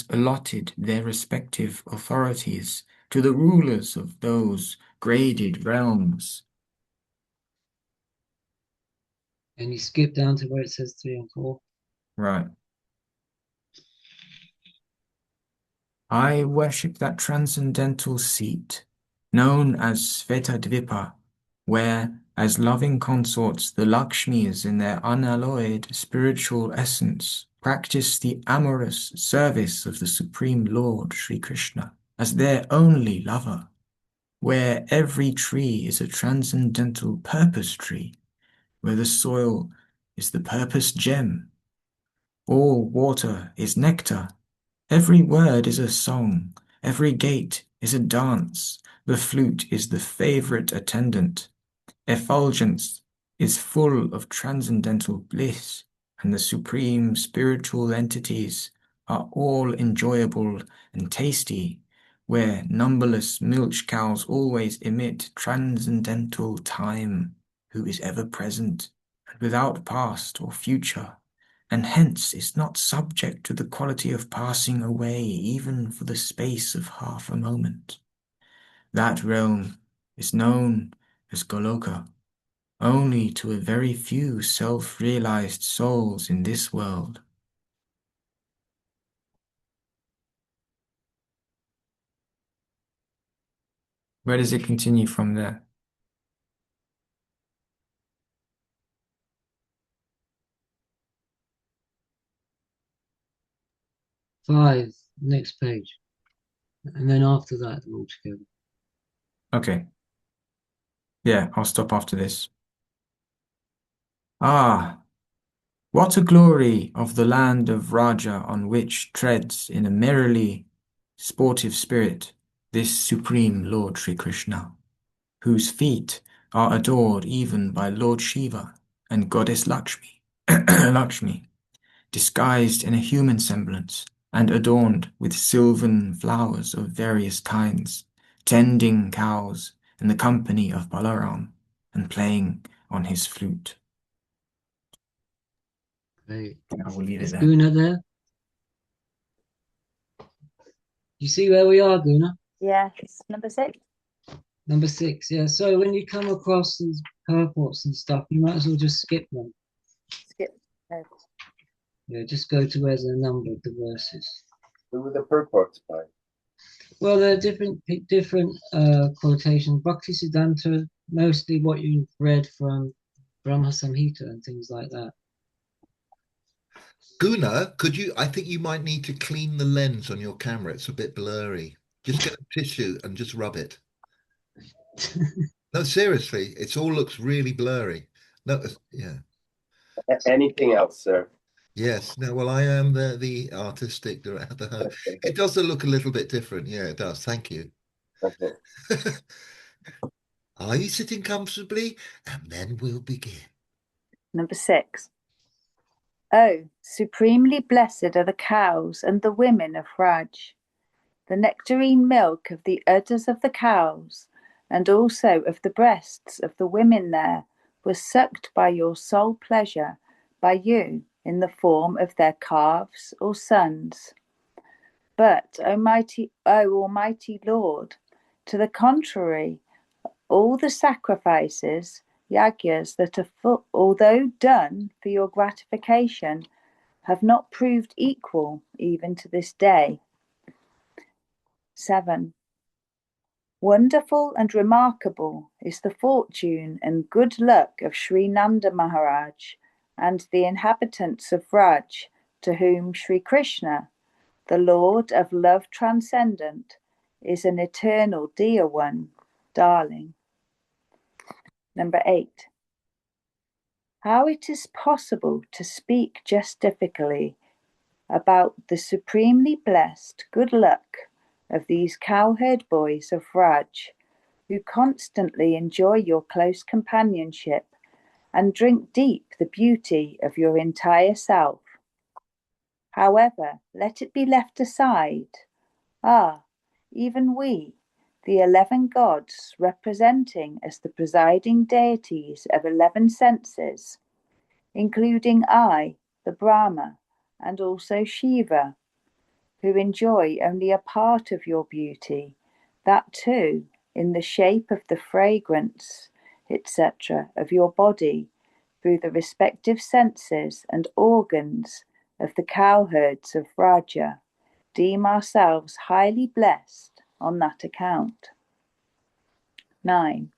allotted their respective authorities to the rulers of those graded realms. And you skip down to where it says 3 and 4. Right. I worship that transcendental seat, known as Svetadvipa, where, as loving consorts, the Lakshmis in their unalloyed spiritual essence practice the amorous service of the Supreme Lord Sri Krishna as their only lover, where every tree is a transcendental purpose tree, where the soil is the purpose gem, all water is nectar, every word is a song, every gate is a dance, the flute is the favorite attendant, effulgence is full of transcendental bliss, and the supreme spiritual entities are all enjoyable and tasty, where numberless milch cows always emit transcendental time, who is ever present, and without past or future, and hence is not subject to the quality of passing away even for the space of half a moment. That realm is known as Goloka only to a very few self-realized souls in this world. Where does it continue from there? Five, next page. And then after that, they're all together. Okay. Yeah, I'll stop after this. Ah, what a glory of the land of Raja on which treads in a merrily sportive spirit this supreme Lord Sri Krishna, whose feet are adored even by Lord Shiva and Goddess Lakshmi, Lakshmi, disguised in a human semblance and adorned with sylvan flowers of various kinds, tending cows in the company of Balaram and playing on his flute. Great. I will leave it Is there. Guna there? You see where we are, Guna? Yes, number 6. Number 6, yeah. So when you come across these purports and stuff, you might as well just skip them. Skip. Yeah, just go to where the number of the verses. Who were the purports by? Well, there are different quotations. Bhaktisiddhanta, mostly what you've read from Brahma Samhita and things like that. Guna, I think you might need to clean the lens on your camera. It's a bit blurry. Just get a tissue and just rub it. No, seriously, it all looks really blurry. No, yeah. Anything else, sir? Yes. No, well, I am the artistic director. It does look a little bit different. Yeah, it does. Thank you. Okay. Are you sitting comfortably? And then we'll begin. Number 6. Oh, supremely blessed are the cows and the women of Raj. The nectarine milk of the udders of the cows, and also of the breasts of the women there, was sucked by your sole pleasure, by you, in the form of their calves or sons. But, O Almighty Lord, to the contrary, all the sacrifices, yagyas, that are although done for your gratification, have not proved equal even to this day. 7. Wonderful and remarkable is the fortune and good luck of Sri Nanda Maharaj and the inhabitants of Raj, to whom Sri Krishna, the Lord of love transcendent, is an eternal dear one, darling. Number 8. How it is possible to speak justifically about the supremely blessed good luck of these cowherd boys of Raj, who constantly enjoy your close companionship and drink deep the beauty of your entire self. However, let it be left aside. Even we, the 11 gods representing as the presiding deities of 11 senses, including I, the Brahma, and also Shiva, who enjoy only a part of your beauty, that too in the shape of the fragrance, etc., of your body, through the respective senses and organs of the cowherds of Raja, deem ourselves highly blessed on that account. 9.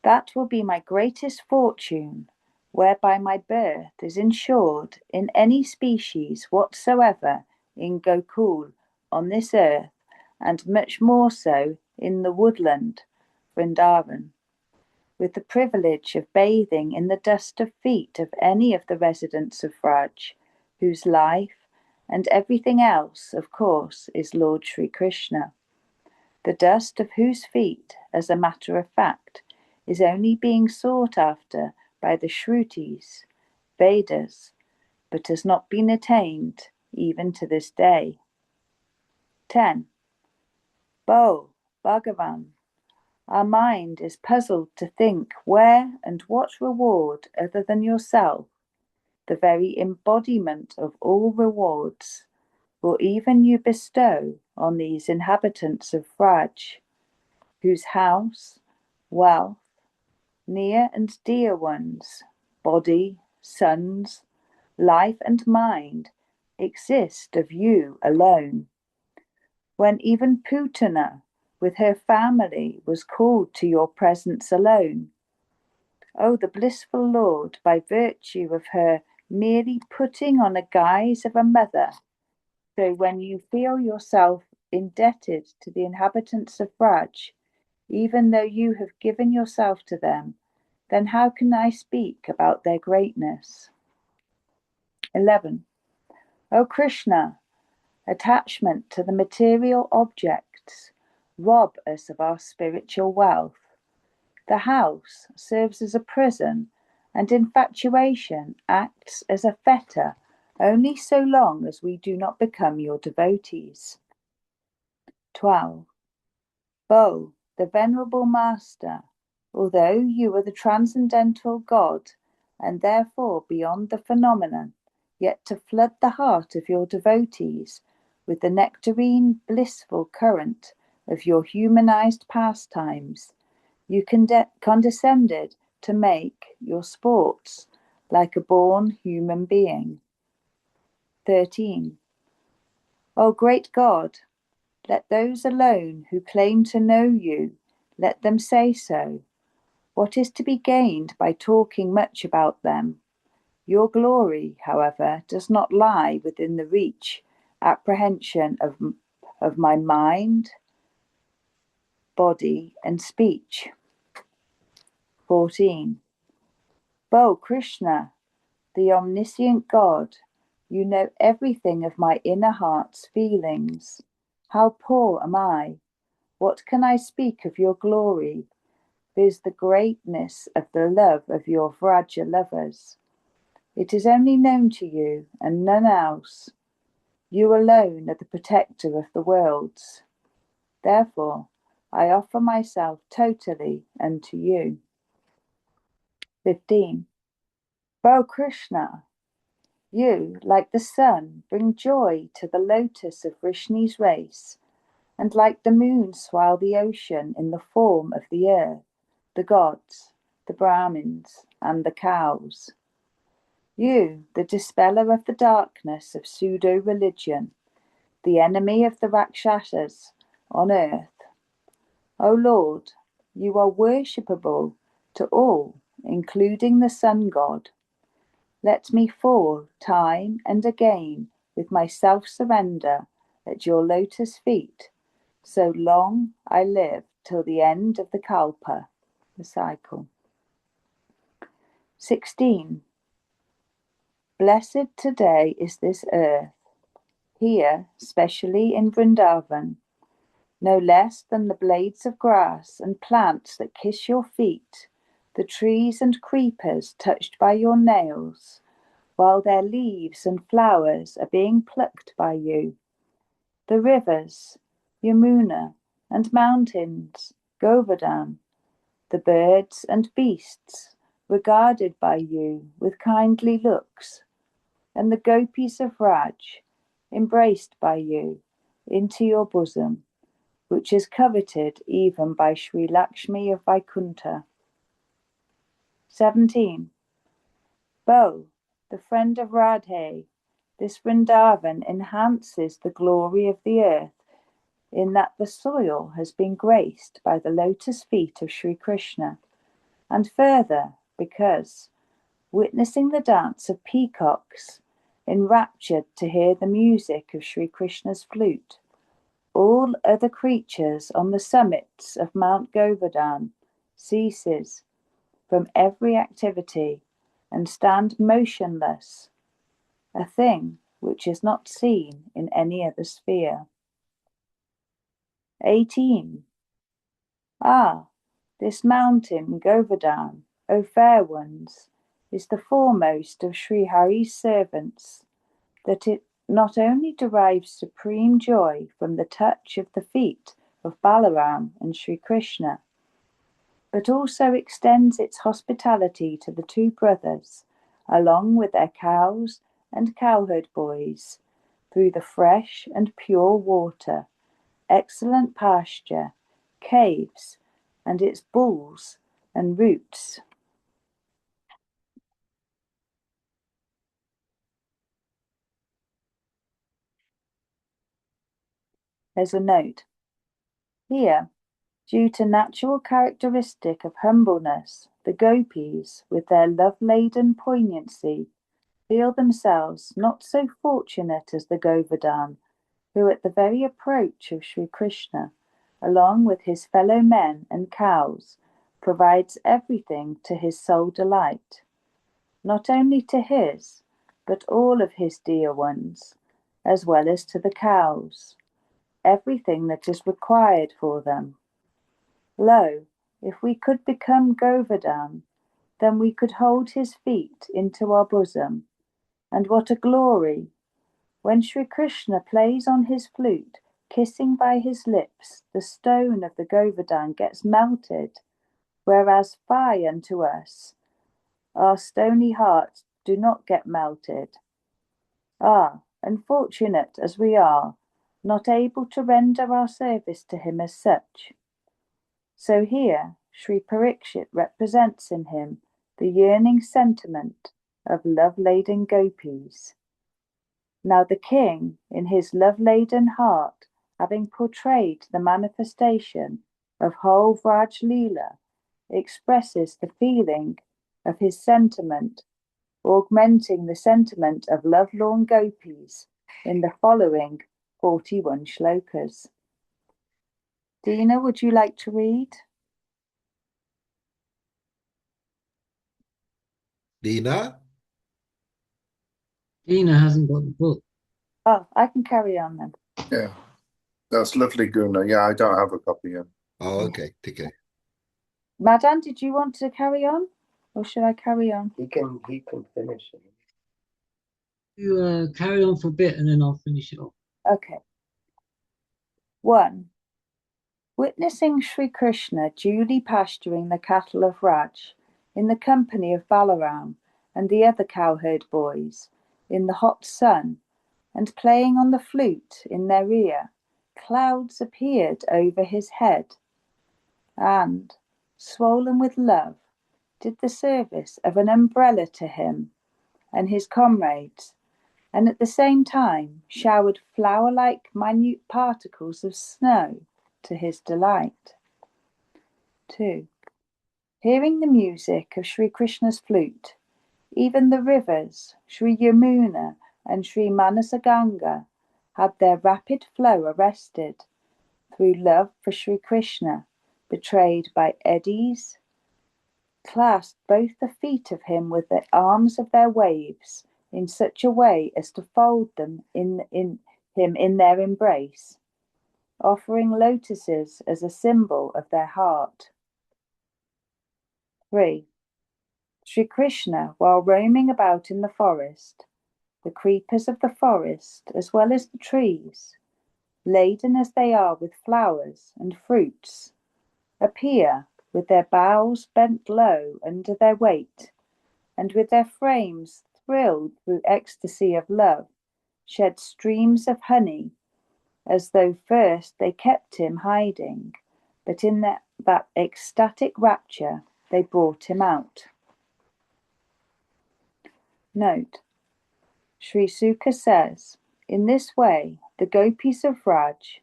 That will be my greatest fortune, whereby my birth is ensured in any species whatsoever in Gokul on this earth, and much more so in the woodland, Vrindavan, with the privilege of bathing in the dust of feet of any of the residents of Raj, whose life and everything else, of course, is Lord Sri Krishna, the dust of whose feet, as a matter of fact, is only being sought after by the Shrutis, Vedas, but has not been attained even to this day. 10. Bo, Bhagavan, our mind is puzzled to think where and what reward other than yourself, the very embodiment of all rewards, will even you bestow on these inhabitants of Raj, whose house, wealth, near and dear ones, body, sons, life and mind exist of you alone. When even Putana with her family was called to your presence alone. O the blissful Lord, by virtue of her merely putting on a guise of a mother, so when you feel yourself indebted to the inhabitants of Braj, even though you have given yourself to them, then how can I speak about their greatness? 11. O Krishna, attachment to the material objects rob us of our spiritual wealth. The house serves as a prison, and infatuation acts as a fetter only so long as we do not become your devotees. 12. Bo, the venerable master, although you are the transcendental God and therefore beyond the phenomenon, yet to flood the heart of your devotees with the nectarine blissful current of your humanized pastimes, you condescended to make your sports like a born human being. 13. O great God, let those alone who claim to know you, let them say so. What is to be gained by talking much about them? Your glory, however, does not lie within the reach, apprehension of my mind, body, and speech. 14. Bo Krishna, the omniscient God, you know everything of my inner heart's feelings. How poor am I? What can I speak of your glory? Viz the greatness of the love of your Vraja lovers. It is only known to you and none else. You alone are the protector of the worlds. Therefore, I offer myself totally unto you. 15. O Krishna, you, like the sun, bring joy to the lotus of Vrishni's race, and like the moon swile the ocean in the form of the earth, the gods, the Brahmins, and the cows. You, the dispeller of the darkness of pseudo-religion, the enemy of the Rakshasas on earth. O Lord, you are worshipable to all, including the sun god. Let me fall time and again with my self-surrender at your lotus feet, so long I live till the end of the kalpa, the cycle. 16. Blessed today is this earth, here, specially in Vrindavan, no less than the blades of grass and plants that kiss your feet, the trees and creepers touched by your nails, while their leaves and flowers are being plucked by you, the rivers, Yamuna, and mountains, Govardhan, the birds and beasts, regarded by you with kindly looks, and the gopis of Raj, embraced by you into your bosom, which is coveted even by Sri Lakshmi of Vaikuntha. 17. Bo, the friend of Radhe, this Vrindavan enhances the glory of the earth in that the soil has been graced by the lotus feet of Sri Krishna, and further because, witnessing the dance of peacocks, enraptured to hear the music of Sri Krishna's flute, all other creatures on the summits of Mount Govardhan ceases from every activity and stand motionless, a thing which is not seen in any other sphere. 18. Ah, this mountain Govardhan, O fair ones, is the foremost of Sri Hari's servants, that it not only derives supreme joy from the touch of the feet of Balaram and Sri Krishna, but also extends its hospitality to the two brothers, along with their cows and cowherd boys, through the fresh and pure water, excellent pasture, caves, and its bulls and roots. There's a note. Here, due to natural characteristic of humbleness, the gopis, with their love-laden poignancy, feel themselves not so fortunate as the Govardhan, who at the very approach of Sri Krishna, along with his fellow men and cows, provides everything to his sole delight, not only to his, but all of his dear ones, as well as to the cows, everything that is required for them. Lo, if we could become Govardhan, then we could hold his feet into our bosom, and what a glory! When Sri Krishna plays on his flute, kissing by his lips, the stone of the Govardhan gets melted, whereas fie unto us, our stony hearts do not get melted. Ah, unfortunate as we are, not able to render our service to him as such. So here, Sri Parikshit represents in him the yearning sentiment of love-laden gopis. Now the king, in his love-laden heart, having portrayed the manifestation of whole Vraj Leela, expresses the feeling of his sentiment, augmenting the sentiment of lovelorn gopis in the following 41 shlokas. Dina, would you like to read? Dina? Ina hasn't got the book. Oh, I can carry on then. Yeah, that's lovely, Guna. Yeah, I don't have a copy yet. Oh, okay. Okay. Madan, did you want to carry on? Or should I carry on? He can finish it. You carry on for a bit and then I'll finish it off. Okay. 1. Witnessing Sri Krishna duly pasturing the cattle of Raj in the company of Balaram and the other cowherd boys in the hot sun and playing on the flute in their rear, clouds appeared over his head and, swollen with love, did the service of an umbrella to him and his comrades, and at the same time showered flower-like minute particles of snow to his delight. 2. Hearing the music of Sri Krishna's flute, even the rivers, Sri Yamuna and Sri Manasaganga, had their rapid flow arrested through love for Sri Krishna, betrayed by eddies, clasped both the feet of him with the arms of their waves in such a way as to fold them in their embrace, offering lotuses as a symbol of their heart. 3. Sri Krishna, while roaming about in the forest, the creepers of the forest, as well as the trees, laden as they are with flowers and fruits, appear with their boughs bent low under their weight, and with their frames thrilled through ecstasy of love, shed streams of honey, as though first they kept him hiding, but in that ecstatic rapture they brought him out. Note, Sri Sukha says, in this way the gopis of Raj,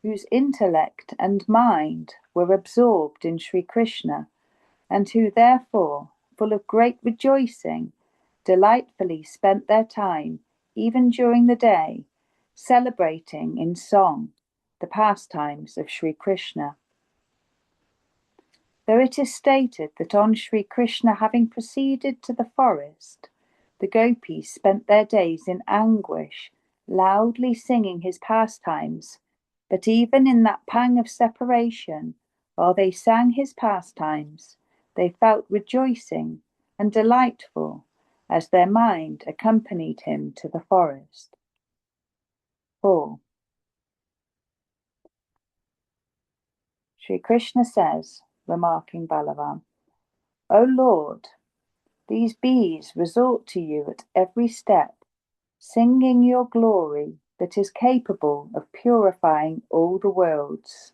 whose intellect and mind were absorbed in Sri Krishna, and who therefore, full of great rejoicing, delightfully spent their time, even during the day, celebrating in song the pastimes of Sri Krishna. Though it is stated that on Sri Krishna having proceeded to the forest, the gopis spent their days in anguish, loudly singing his pastimes, but even in that pang of separation, while they sang his pastimes, they felt rejoicing and delightful as their mind accompanied him to the forest. 4. Sri Krishna says, remarking Balaram, O Lord, these bees resort to you at every step, singing your glory that is capable of purifying all the worlds.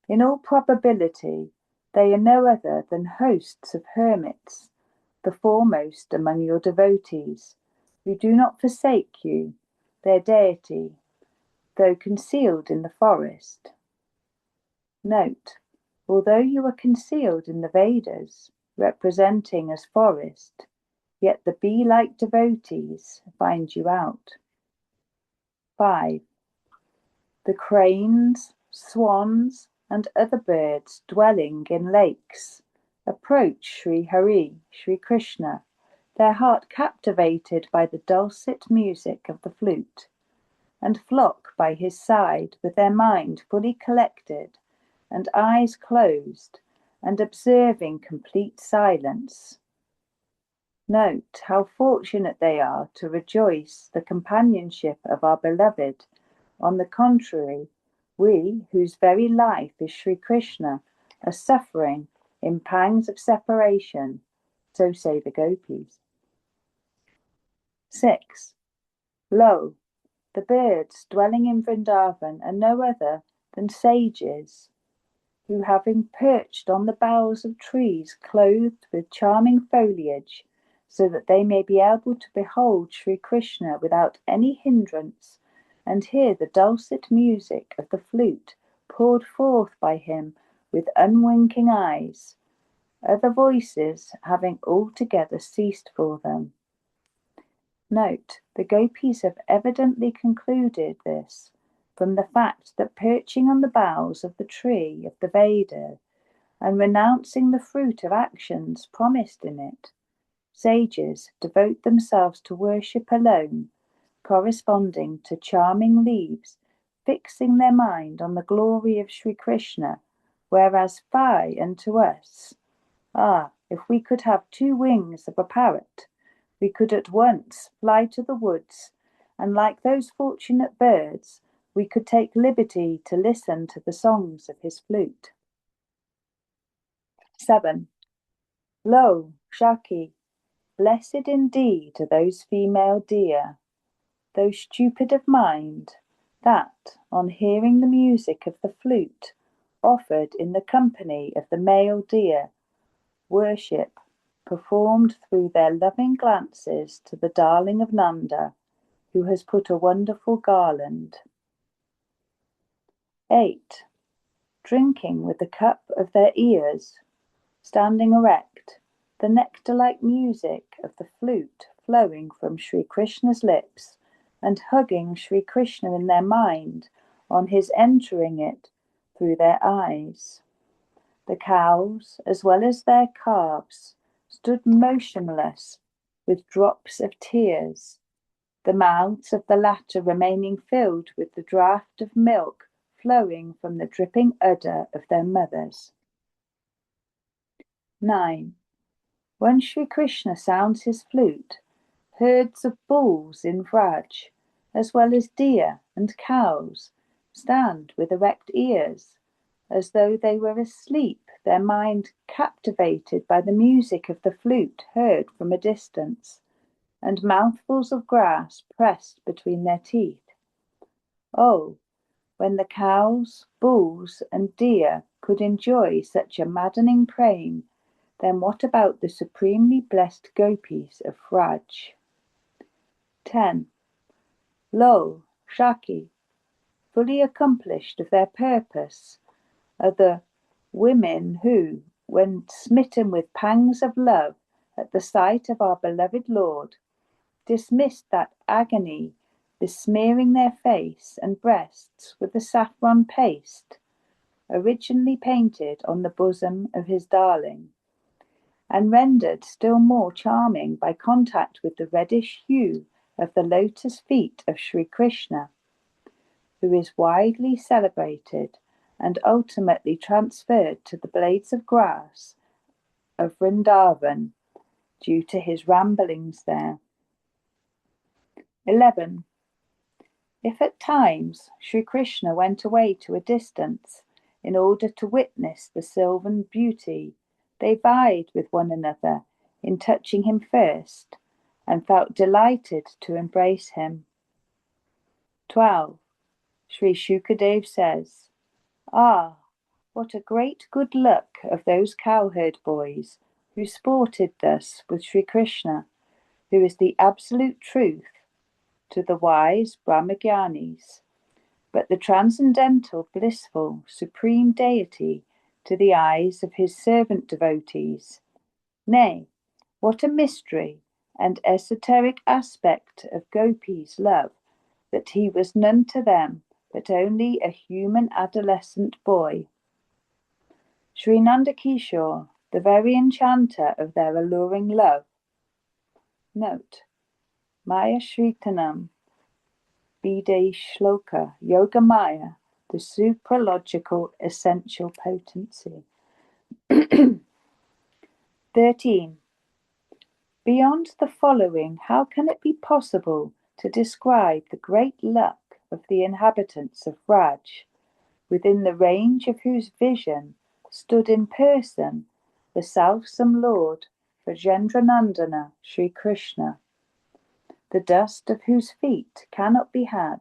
In all probability, they are no other than hosts of hermits, the foremost among your devotees, who do not forsake you, their deity, though concealed in the forest. Note, although you are concealed in the Vedas, representing as forest, yet the bee-like devotees find you out. 5. The cranes, swans, and other birds dwelling in lakes approach Sri Hari, Sri Krishna, their heart captivated by the dulcet music of the flute, and flock by his side with their mind fully collected and eyes closed and observing complete silence. Note how fortunate they are to rejoice the companionship of our beloved. On the contrary, we, whose very life is Sri Krishna, are suffering in pangs of separation, so say the gopis. 6. Lo, the birds dwelling in Vrindavan are no other than sages, who having perched on the boughs of trees clothed with charming foliage, so that they may be able to behold Sri Krishna without any hindrance, and hear the dulcet music of the flute poured forth by him with unwinking eyes, other voices having altogether ceased for them. Note, the gopis have evidently concluded this from the fact that perching on the boughs of the tree of the Veda and renouncing the fruit of actions promised in it, sages devote themselves to worship alone, corresponding to charming leaves, fixing their mind on the glory of Sri Krishna, whereas fie unto us. Ah, if we could have 2 wings of a parrot, we could at once fly to the woods, and like those fortunate birds, we could take liberty to listen to the songs of his flute. 7. Lo, Shaki, blessed indeed are those female deer, though stupid of mind, that, on hearing the music of the flute, offered in the company of the male deer, worship, performed through their loving glances to the darling of Nanda, who has put a wonderful garland. 8. Drinking with the cup of their ears, standing erect, the nectar-like music of the flute flowing from Sri Krishna's lips, and hugging Sri Krishna in their mind on his entering it through their eyes. The cows, as well as their calves, stood motionless with drops of tears, the mouths of the latter remaining filled with the draught of milk flowing from the dripping udder of their mothers. 9. When Sri Krishna sounds his flute, herds of bulls in Vraj, as well as deer and cows, stand with erect ears, as though they were asleep, their mind captivated by the music of the flute heard from a distance, and mouthfuls of grass pressed between their teeth. Oh, when the cows, bulls, and deer could enjoy such a maddening praying, then what about the supremely blessed gopis of Vraj? 10. Lo, Shaki, fully accomplished of their purpose, are the women who, when smitten with pangs of love at the sight of our beloved Lord, dismissed that agony, besmearing their face and breasts with the saffron paste, originally painted on the bosom of his darling, and rendered still more charming by contact with the reddish hue of the lotus feet of Sri Krishna, who is widely celebrated and ultimately transferred to the blades of grass of Vrindavan due to his ramblings there. 11. If at times Sri Krishna went away to a distance in order to witness the sylvan beauty, they vied with one another in touching him first, and felt delighted to embrace him. 12. Sri Shukadev says, Ah, what a great good luck of those cowherd boys who sported thus with Sri Krishna, who is the absolute truth to the wise Brahmagyanis, but the transcendental, blissful, supreme deity to the eyes of his servant devotees. Nay, what a mystery and esoteric aspect of Gopi's love, that he was none to them, but only a human adolescent boy. Sri Nandakishore, the very enchanter of their alluring love. Note, Maya Shritanam, Bide Shloka, Yoga Maya, the supralogical essential potency. 13. Beyond the following, how can it be possible to describe the great luck of the inhabitants of Vraj, within the range of whose vision stood in person the selfsome Lord Vrajendranandana Sri Krishna, the dust of whose feet cannot be had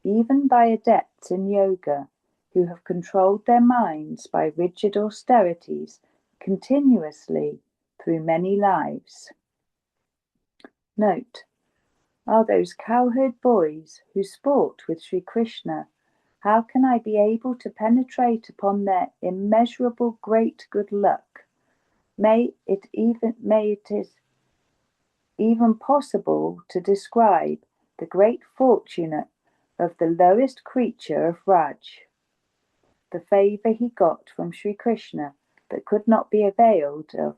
even by adepts in yoga who have controlled their minds by rigid austerities continuously through many lives. Note, are those cowherd boys who sport with Sri Krishna, how can I be able to penetrate upon their immeasurable great good luck? May it is even possible to describe the great fortune of the lowest creature of Raj, the favour he got from Sri Krishna but could not be availed of,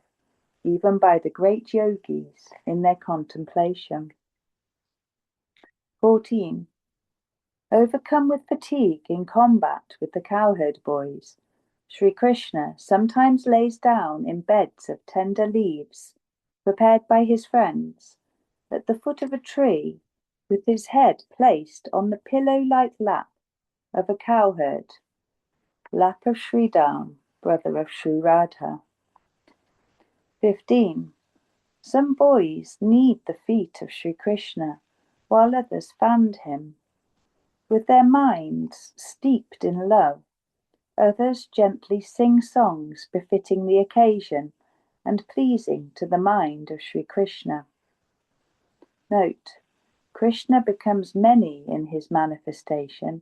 even by the great yogis in their contemplation. 14. Overcome with fatigue in combat with the cowherd boys, Sri Krishna sometimes lays down in beds of tender leaves, prepared by his friends, at the foot of a tree, with his head placed on the pillow-like lap of a cowherd, lap of Sri Dam, brother of Sri Radha. 15. Some boys knead the feet of Sri Krishna, while others fanned him. With their minds steeped in love, others gently sing songs befitting the occasion and pleasing to the mind of Sri Krishna. Note: Krishna becomes many in his manifestation,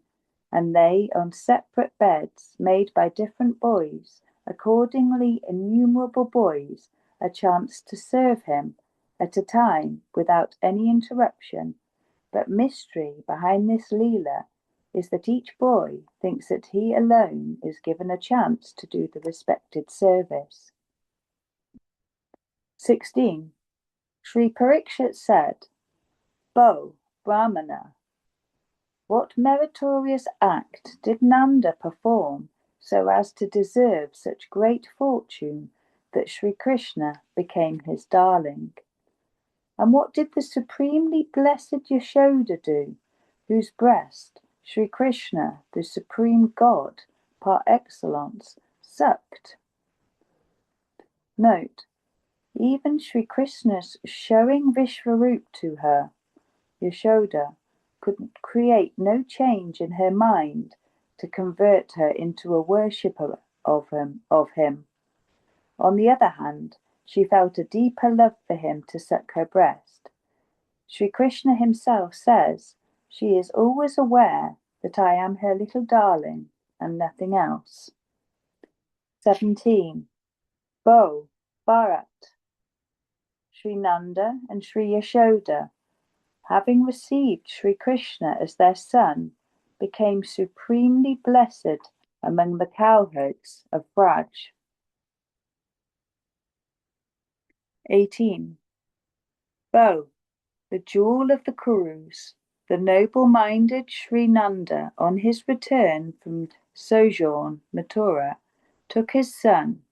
and they on separate beds made by different boys, accordingly innumerable boys, a chance to serve him at a time without any interruption. But mystery behind this Leela is that each boy thinks that he alone is given a chance to do the respected service. 16. Sri Parikshit said, "Bo, Brahmana, what meritorious act did Nanda perform so as to deserve such great fortune that Sri Krishna became his darling? And what did the supremely blessed Yashoda do, whose breast Sri Krishna, the supreme God par excellence, sucked?" Note: even Sri Krishna's showing Vishvarup to her, Yashoda, could create no change in her mind to convert her into a worshipper of him. On the other hand, she felt a deeper love for him to suck her breast. Sri Krishna himself says, "She is always aware that I am her little darling and nothing else." 17. Bo, Bharat, Sri Nanda and Sri Yashoda, having received Sri Krishna as their son, became supremely blessed among the cowherds of Braj. 18. Bo, the jewel of the Kurus, the noble-minded Sri Nanda, on his return from sojourn Mathura, took his son,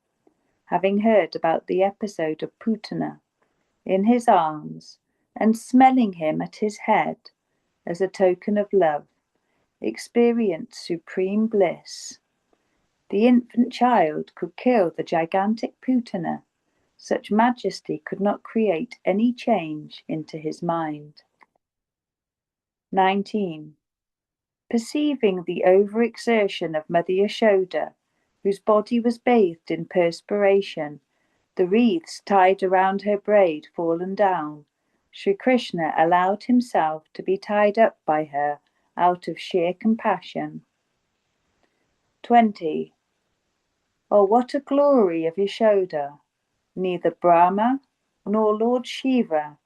having heard about the episode of Putana, in his arms, and smelling him at his head as a token of love, experienced supreme bliss. The infant child could kill the gigantic Putana. Such majesty could not create any change into his mind. 19. Perceiving the overexertion of Mother Yashoda, whose body was bathed in perspiration, the wreaths tied around her braid fallen down, Sri Krishna allowed himself to be tied up by her out of sheer compassion. 20. Oh, what a glory of Yashoda! Neither Brahma, nor Lord Shiva,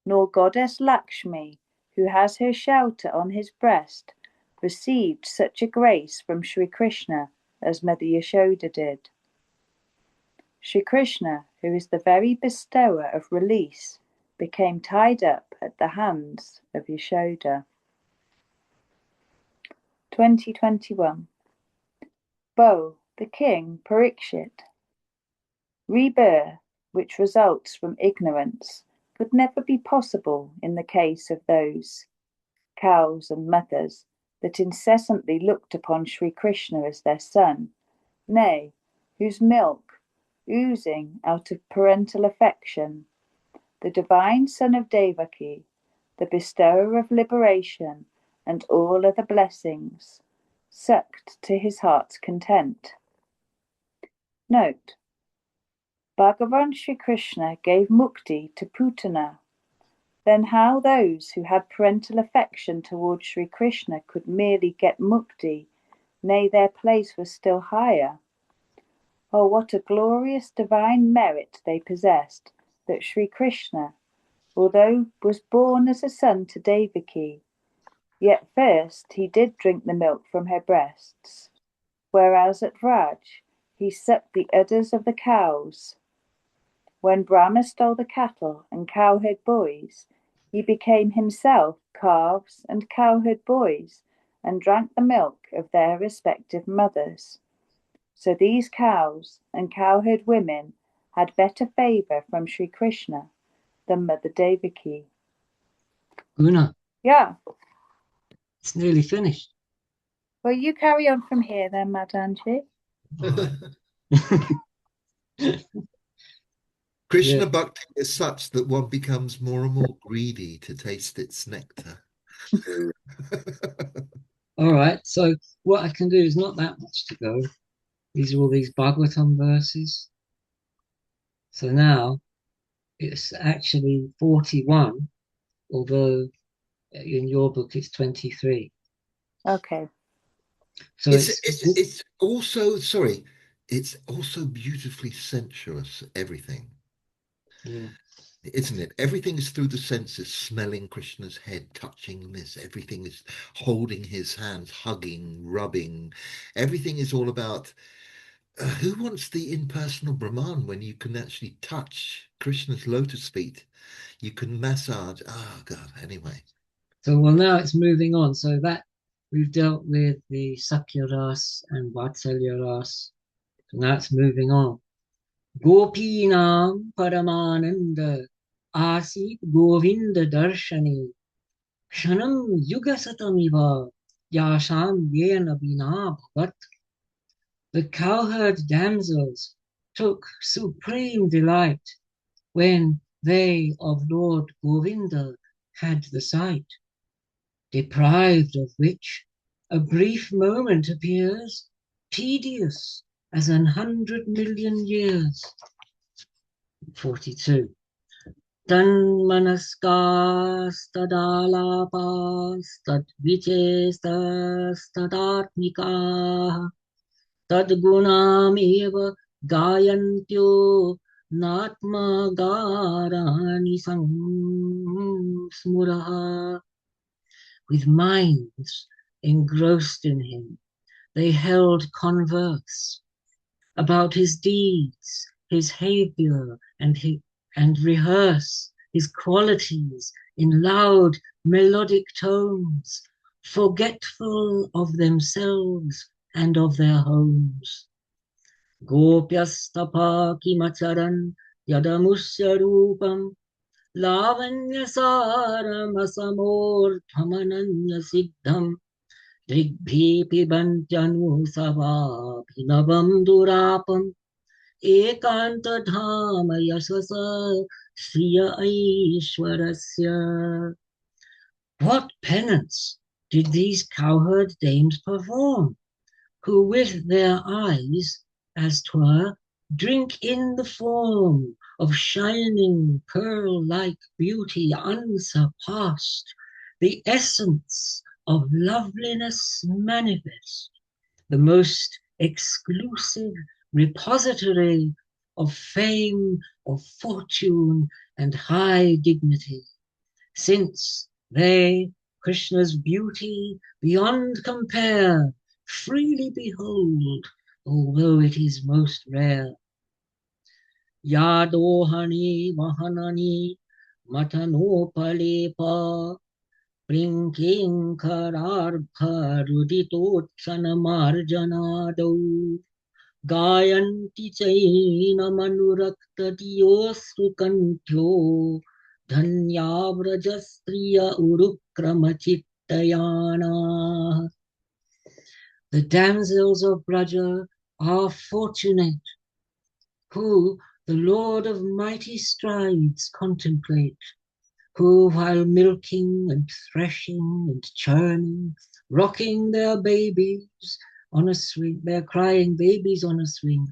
nor Goddess Lakshmi, who has her shelter on his breast, received such a grace from Sri Krishna as Mother Yashoda did. Sri Krishna, who is the very bestower of release, became tied up at the hands of Yashoda. 2021. Bo, the king, Parikshit. Rebirth, which results from ignorance, could never be possible in the case of those cows and mothers that incessantly looked upon Sri Krishna as their son, nay, whose milk, oozing out of parental affection, the divine son of Devaki, the bestower of liberation and all other blessings, sucked to his heart's content. Note: Bhagavan Sri Krishna gave mukti to Putana. Then how those who had parental affection towards Sri Krishna could merely get mukti, nay, their place was still higher? Oh, what a glorious divine merit they possessed, that Sri Krishna, although was born as a son to Devaki, yet first he did drink the milk from her breasts, whereas at Vraj he sucked the udders of the cows. When Brahma stole the cattle and cowherd boys, he became himself calves and cowherd boys and drank the milk of their respective mothers. So these cows and cowherd women had better favour from Sri Krishna than Mother Devaki. Guna, Yeah. it's nearly finished. Well, you carry on from here then, Madanji. Krishna Yeah. Bhakti is such that one becomes more and more greedy to taste its nectar. All right. So what I can do is not that much to go. These are all these Bhagavatam verses. So now it's actually 41, although in your book it's 23. Okay. So it's also, sorry, it's also beautifully sensuous, everything. Yeah. Isn't it? Everything is through the senses, smelling Krishna's head, touching this. Everything is holding his hands, hugging, rubbing. Everything is all about who wants the impersonal Brahman when you can actually touch Krishna's lotus feet? You can massage. Oh, God. Anyway. So, well, now it's moving on. So that we've dealt with the Sakya Ras and Vatsalya Ras. So now it's moving on. Gopinam Paramananda Asit Govinda Darshani Kshanam Yugasatamiva Yasham Yena Bina Bhavat. The cowherd damsels took supreme delight when they of Lord Govinda had the sight, deprived of which a brief moment appears tedious as 100,000,000 years. 42. Tanmanaskastadalapastavichestastadatmikaः tadgunameva gayantyo natmagarani smuraha. With minds engrossed in him, they held converse about his deeds, his behavior, and rehearse his qualities in loud melodic tones, forgetful of themselves and of their homes. Gopyastapa kimacharan yadamusya rupam lavanyasaramasamorthamananya siddham Digbhi pibantyanu durapam ekanta dhama yasasa sriya aishwarasya. What penance did these cowherd dames perform, who with their eyes, as 'twere, drink in the form of shining pearl-like beauty unsurpassed, the essence of loveliness manifest, the most exclusive repository of fame, of fortune, and high dignity, since they Krishna's beauty beyond compare freely behold, although it is most rare. Yadohani Mahanani Matanopalepa Prinkinkararbharuditotksanamarjanadau Gayanti chainamanuraktadiyosru kantyo Dhanyabrajastriya urukramachittayana. The damsels of Braja are fortunate, who the Lord of mighty strides contemplate, who while milking and threshing and churning, rocking their babies on a swing, their crying babies on a swing,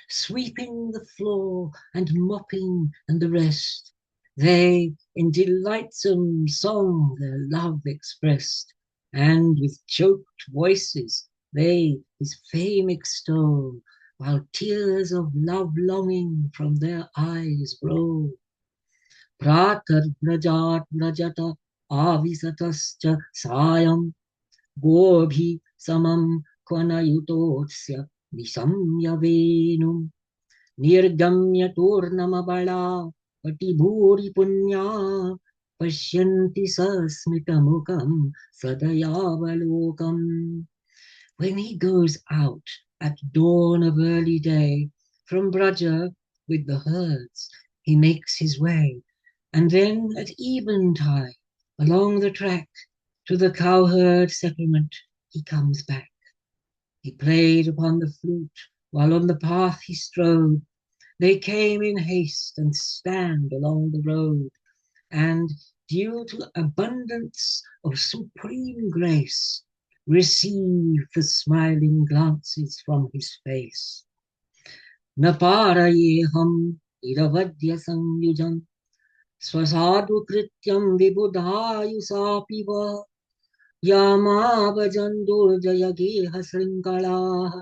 sweeping the floor and mopping and the rest, they in delightsome song their love expressed, and with choked voices they his fame extol, while tears of love longing from their eyes roll. Pratar brajat brajata avisatascha sayam gobhi samam kvanayutotsya nisamya venum. Nirgamya Turnamabala Patibhuri Punya Pashyanti Sasmitamukam Sadayavalokam. When he goes out at dawn of early day from Braja with the herds, he makes his way, and then at eventide along the track to the cowherd settlement he comes back. He played upon the flute while on the path he strode. They came in haste and stand along the road, and due to abundance of supreme grace, receive the smiling glances from his face. Naparayeham iravadya samyujam swasadu krityam vibudhayusapiva yamavajandur srinkalah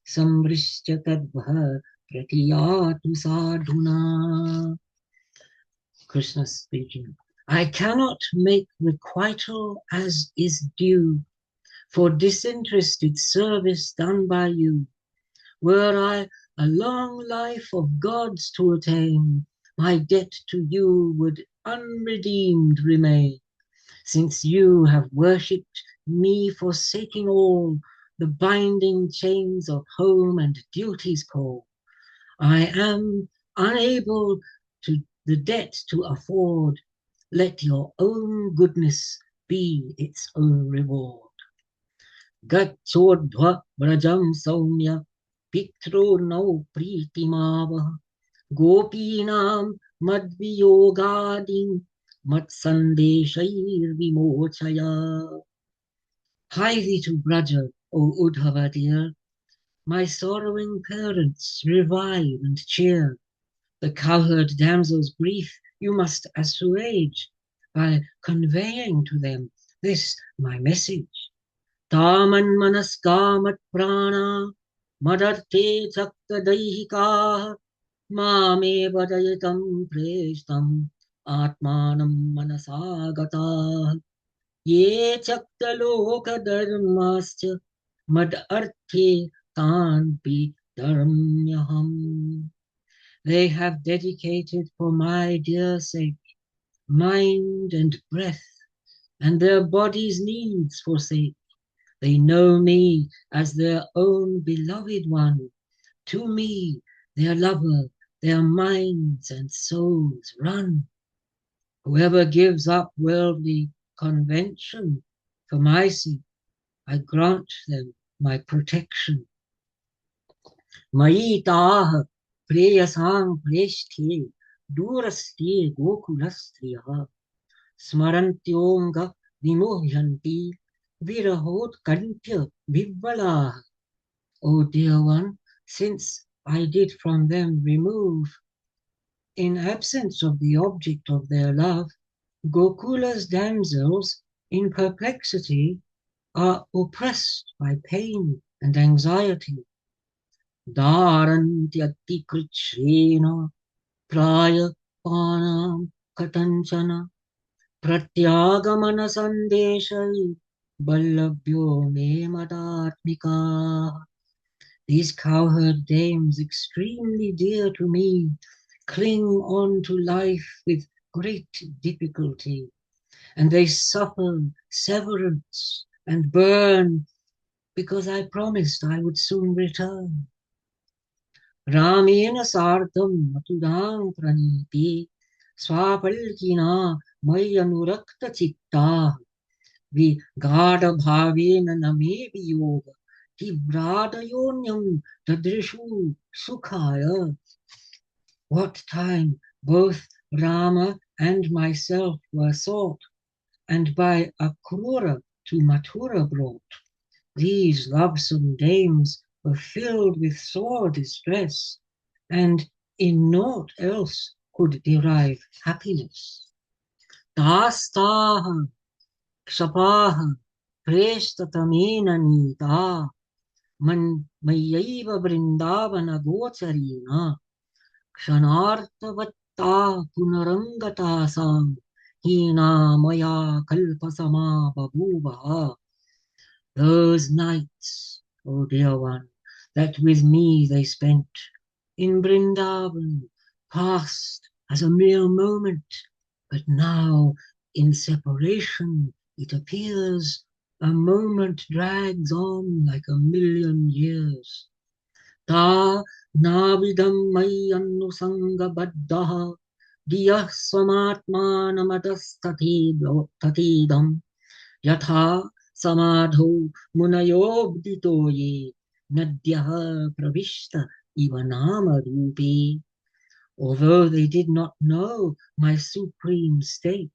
samvrishya tadbha pratiyatu sadhuna. Krishna speaking. I cannot make requital as is due for disinterested service done by you. Were I a long life of gods to attain, my debt to you would unredeemed remain. Since you have worshipped me, forsaking all the binding chains of home and duty's call, I am unable to the debt to afford. Let your own goodness be its own reward. Gacchodhva brajam saumya pitro no pritimava gopinam madviyogadim matsandeshair vimochaya. Hie thee to Braja, O Uddhava dear. My sorrowing parents revive and cheer. The cowherd damsel's grief you must assuage by conveying to them this my message. Taman manaskamat prana madarte chakta daihika mame vadayatam preshtam atmanam manasagata ye chakta loka dharmascha mad arthe tanpi dharmyaham. They have dedicated for my dear sake mind and breath, and their bodies' needs forsake. They know me as their own beloved one. To me, their lover, their minds and souls run. Whoever gives up worldly convention for my sake, I grant them my protection. Mayi taha preyasam preshthi durasti gokulastriya smarantyonga vimohyanti virahot kantya vibbalah. O dear one, since I did from them remove, in absence of the object of their love, Gokula's damsels in perplexity are oppressed by pain and anxiety. Dharantyati krichrena praya panam katanchana pratyagamana sandeshai ballabhyo me madatmika. These cowherd dames, extremely dear to me, cling on to life with great difficulty, and they suffer severance and burn because I promised I would soon return. Ramena sartham matudam praniti swapalkina mayanurakta chitta vi gada bhavena name yoga tivrada tadrishu sukhaya. What time both Rama and myself were sought, and by Akrura to Mathura brought, these lovesome dames were filled with sore distress, and in naught else could derive happiness. Tastaha kshapaha preshtatamena nita man mayaiva vrindavana gocharina kshanartavatta punarangata hina maya kalpasama babuva. Those nights, O dear one, that with me they spent in Vrindavan passed as a mere moment, but now in separation it appears a moment drags on like 1,000,000 years. Ta navidam mayannu sanga baddaha diyah swamatmanamadatstatidam yatha samadho munayobdito ye nadyaha pravishta ivanama rupi. Although they did not know my supreme state,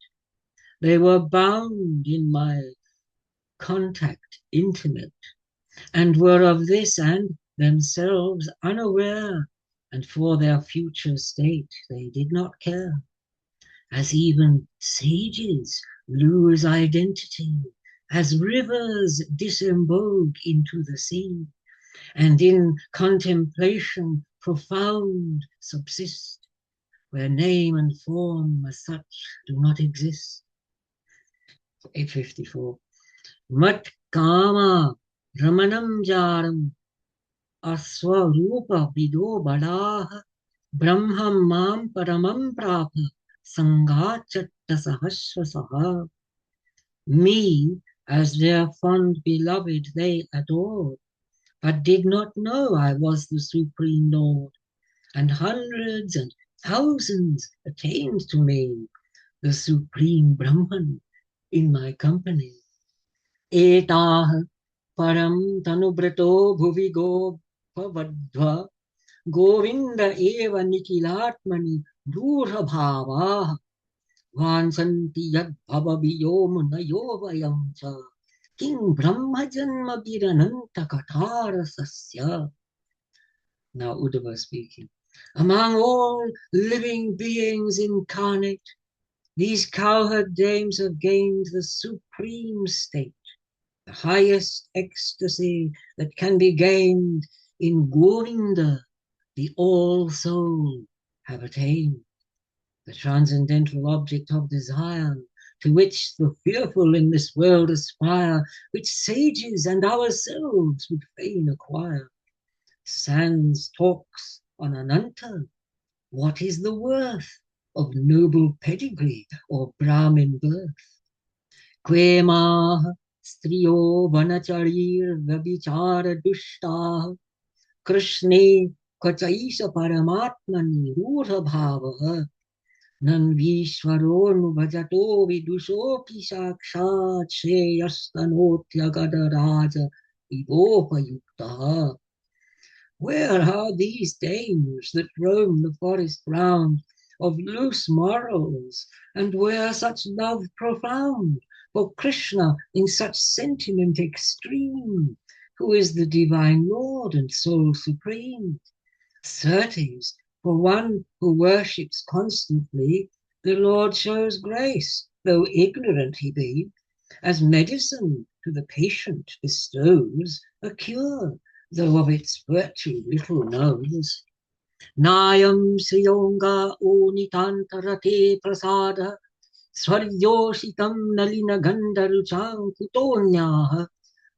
they were bound in my contact intimate, and were of this and themselves unaware, and for their future state they did not care. As even sages lose identity, as rivers disembogue into the sea, and in contemplation profound subsist, where name and form as such do not exist. 854. Mat kama ramanam jaram aswarupa vido badaha brahmam mam paramam prapa sangachatta sahasrasaha. Me as their fond beloved they adored, but did not know I was the Supreme Lord, and hundreds and thousands attained to me, the Supreme Brahman, in my company. Etah param tanubrato bhuvi gopavadva govinda eva nikilatmani dura bhava vansanti yad bhavabiyo munayo vayamcha king brahma janma virananta katara sasya. Now Uddhava speaking. Among all living beings incarnate, these cowherd dames have gained the supreme state, the highest ecstasy that can be gained in Govinda, the all-soul, have attained, the transcendental object of desire, to which the fearful in this world aspire, which sages and ourselves would fain acquire. Sans talks on Ananta. What is the worth of noble pedigree or Brahmin birth? Kvemah striyo vanacharir vabichara dushta krishne kachaisha paramatmani rudha bhavaha nan vishvaro bhajato vidushopi sakshat shreyastanotya gadaraja ivopayuktaha. Where are these dames that roam the forest round, of loose morals, and where such love profound for Krishna in such sentiment extreme, who is the divine Lord and soul supreme? Certes, for one who worships constantly, the Lord shows grace, though ignorant he be, as medicine to the patient bestows a cure, though of its virtue little knows. Nayam sriyonga unitantarate prasada swaryoshitam nalina gandarucham kutonyaha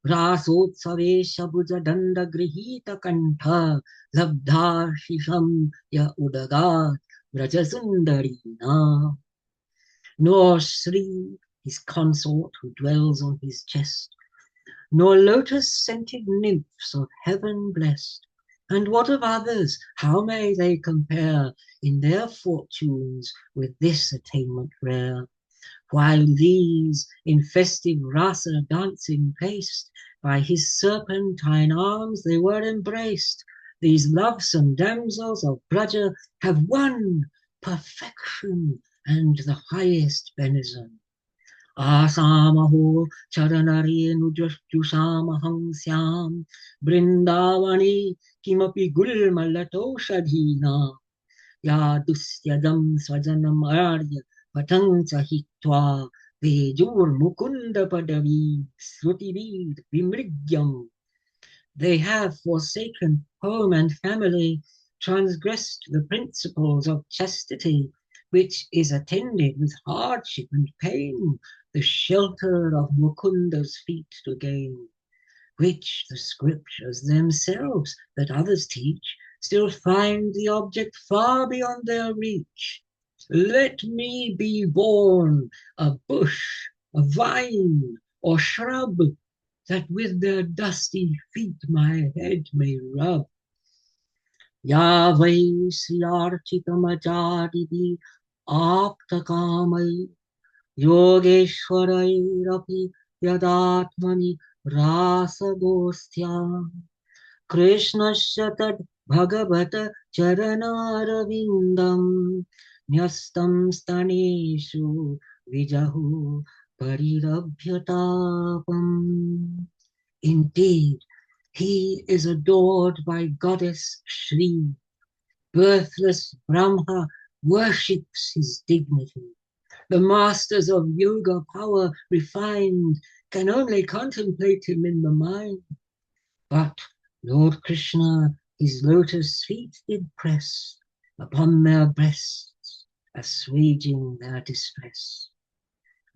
rasotsavesha bhuja danda grihita kantha labdha shisham ya udagat vrajasundarina. Nor Sri, his consort who dwells on his chest, nor lotus-scented nymphs of heaven blessed. And what of others? How may they compare in their fortunes with this attainment rare? While these in festive rasa dancing paced, by his serpentine arms they were embraced. These lovesome damsels of Braja have won perfection and the highest benison. Asamaho charanarenu jushamaham syam brindavani kimapi gulmalatoshadhina ya dustyadam swajanam arya patangcha hitva vejur mukunda padavi srutivid vimrigyam. They have forsaken home and family, transgressed the principles of chastity, which is attended with hardship and pain, the shelter of Mukunda's feet to gain, which the scriptures themselves that others teach still find the object far beyond their reach. Let me be born a bush, a vine, or shrub, that with their dusty feet my head may rub. Ya vai sriyarchitamacharidi aptakamai yogeshwarairapi yadatmani rasagosthyam Krishnasya tad bhagavata charanarvindam nyastam staneshu vijahu parirabhyatapam. Indeed, he is adored by goddess Shri. Birthless Brahma worships his dignity. The masters of yoga power refined can only contemplate him in the mind. But Lord Krishna his lotus feet did press upon their breasts, assuaging their distress.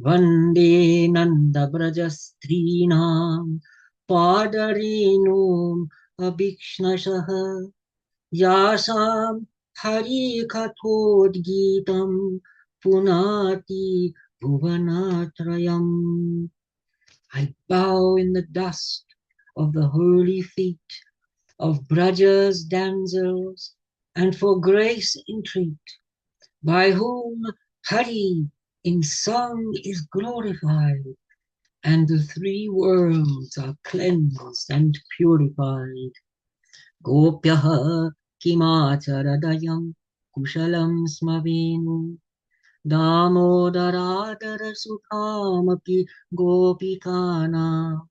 Vande Nanda Brajastrinam Padarinum Abhikshnashaha Yasam Hari Kathodgitam Punati Bhuvanatrayam. I bow in the dust of the holy feet of Braja's damsels, and for grace entreat, by whom Hari in song is glorified, and the three worlds are cleansed and purified. Gopyaha kimacharadayam kushalam smavenu damodaradara sukhamapi gopikana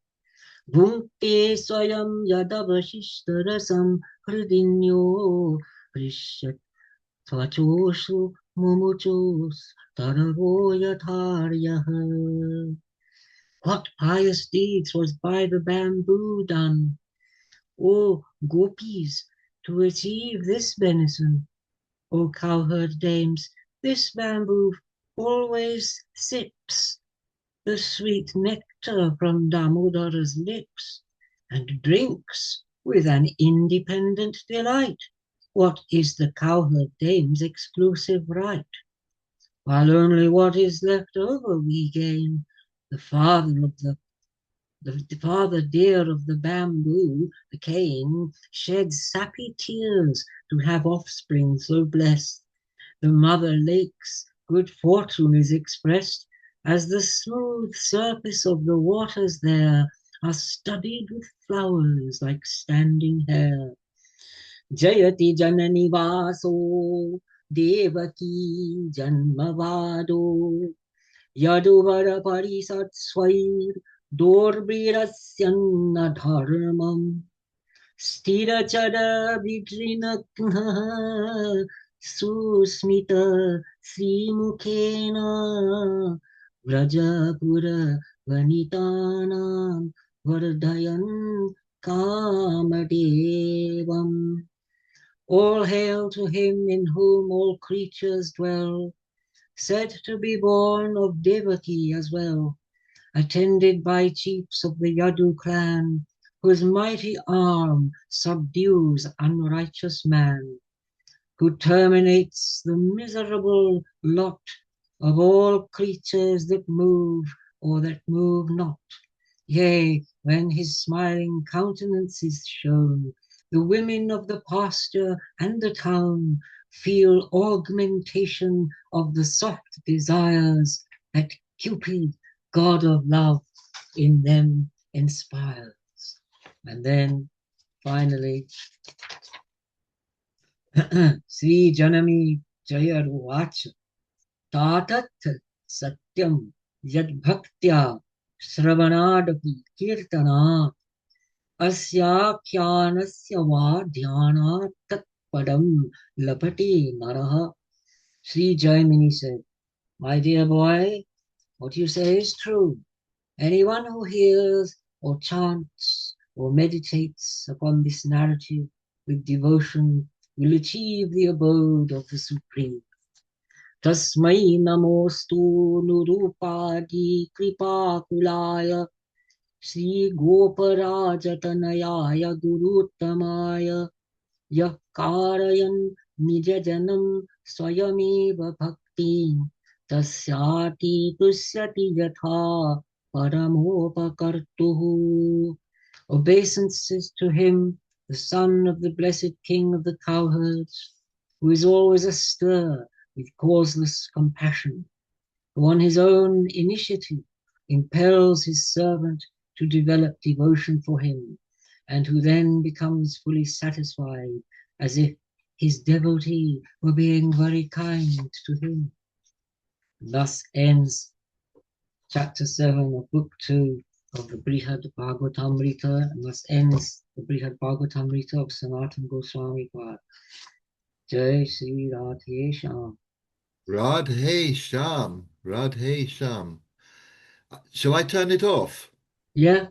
Bhunte swayam yadavashishtarasam hridinyo prishyat tvachoshu mumuchos taravo yatharyaha. What pious deeds was by the bamboo done, O gopis, to achieve this benison? O cowherd dames, this bamboo always sips the sweet nectar from Damodara's lips, and drinks with an independent delight what is the cowherd dame's exclusive right, while only what is left over we gain. The father dear of the bamboo, the cane, sheds sappy tears to have offspring so blessed. The mother lake's good fortune is expressed as the smooth surface of the waters there are studded with flowers like standing hair. Jayati janani vaso devaki janmavado yaduvara parisat swair dorbirasyanna dharmam Sthirachara vidrinakna susmita srimukhena vrajapura vanitanam vardhayan kamadevam. All hail to him in whom all creatures dwell, said to be born of Devaki as well, attended by chiefs of the Yadu clan, whose mighty arm subdues unrighteous man, who terminates the miserable lot of all creatures that move or that move not. Yea, when his smiling countenance is shown, the women of the pasture and the town feel augmentation of the soft desires that Cupid, god of love, in them inspires. And then finally, Sri Janami Jayaruvacha Tatat Satyam Yad Bhaktya Sravanadapi Kirtana Asya Kyanasya Va Dhyana Tat Padam Lapati Naraha. Sri Jaimini said, my dear boy, what you say is true. Anyone who hears or chants or meditates upon this narrative with devotion will achieve the abode of the Supreme. Tasmai namostu nurupadi kripa kulaya Sri Goparajatanayaya Guruttamaya Yah karayan nijajanam swayameva bhakti tasyati tusyati yatha paramopakartuhu. Obeisances to him, the son of the blessed king of the cowherds, who is always astir with causeless compassion, who on his own initiative impels his servant to develop devotion for him, and who then becomes fully satisfied as if his devotee were being very kind to him. Thus ends chapter 7 of book 2 of the Brhad Bhagavatamrta, and thus ends the Brhad Bhagavatamrta of Sanatana Goswami Pad. Jai Sri Radhe Shyam. Radhe Sham. Radhe Sham. Shall I turn it off? Yeah.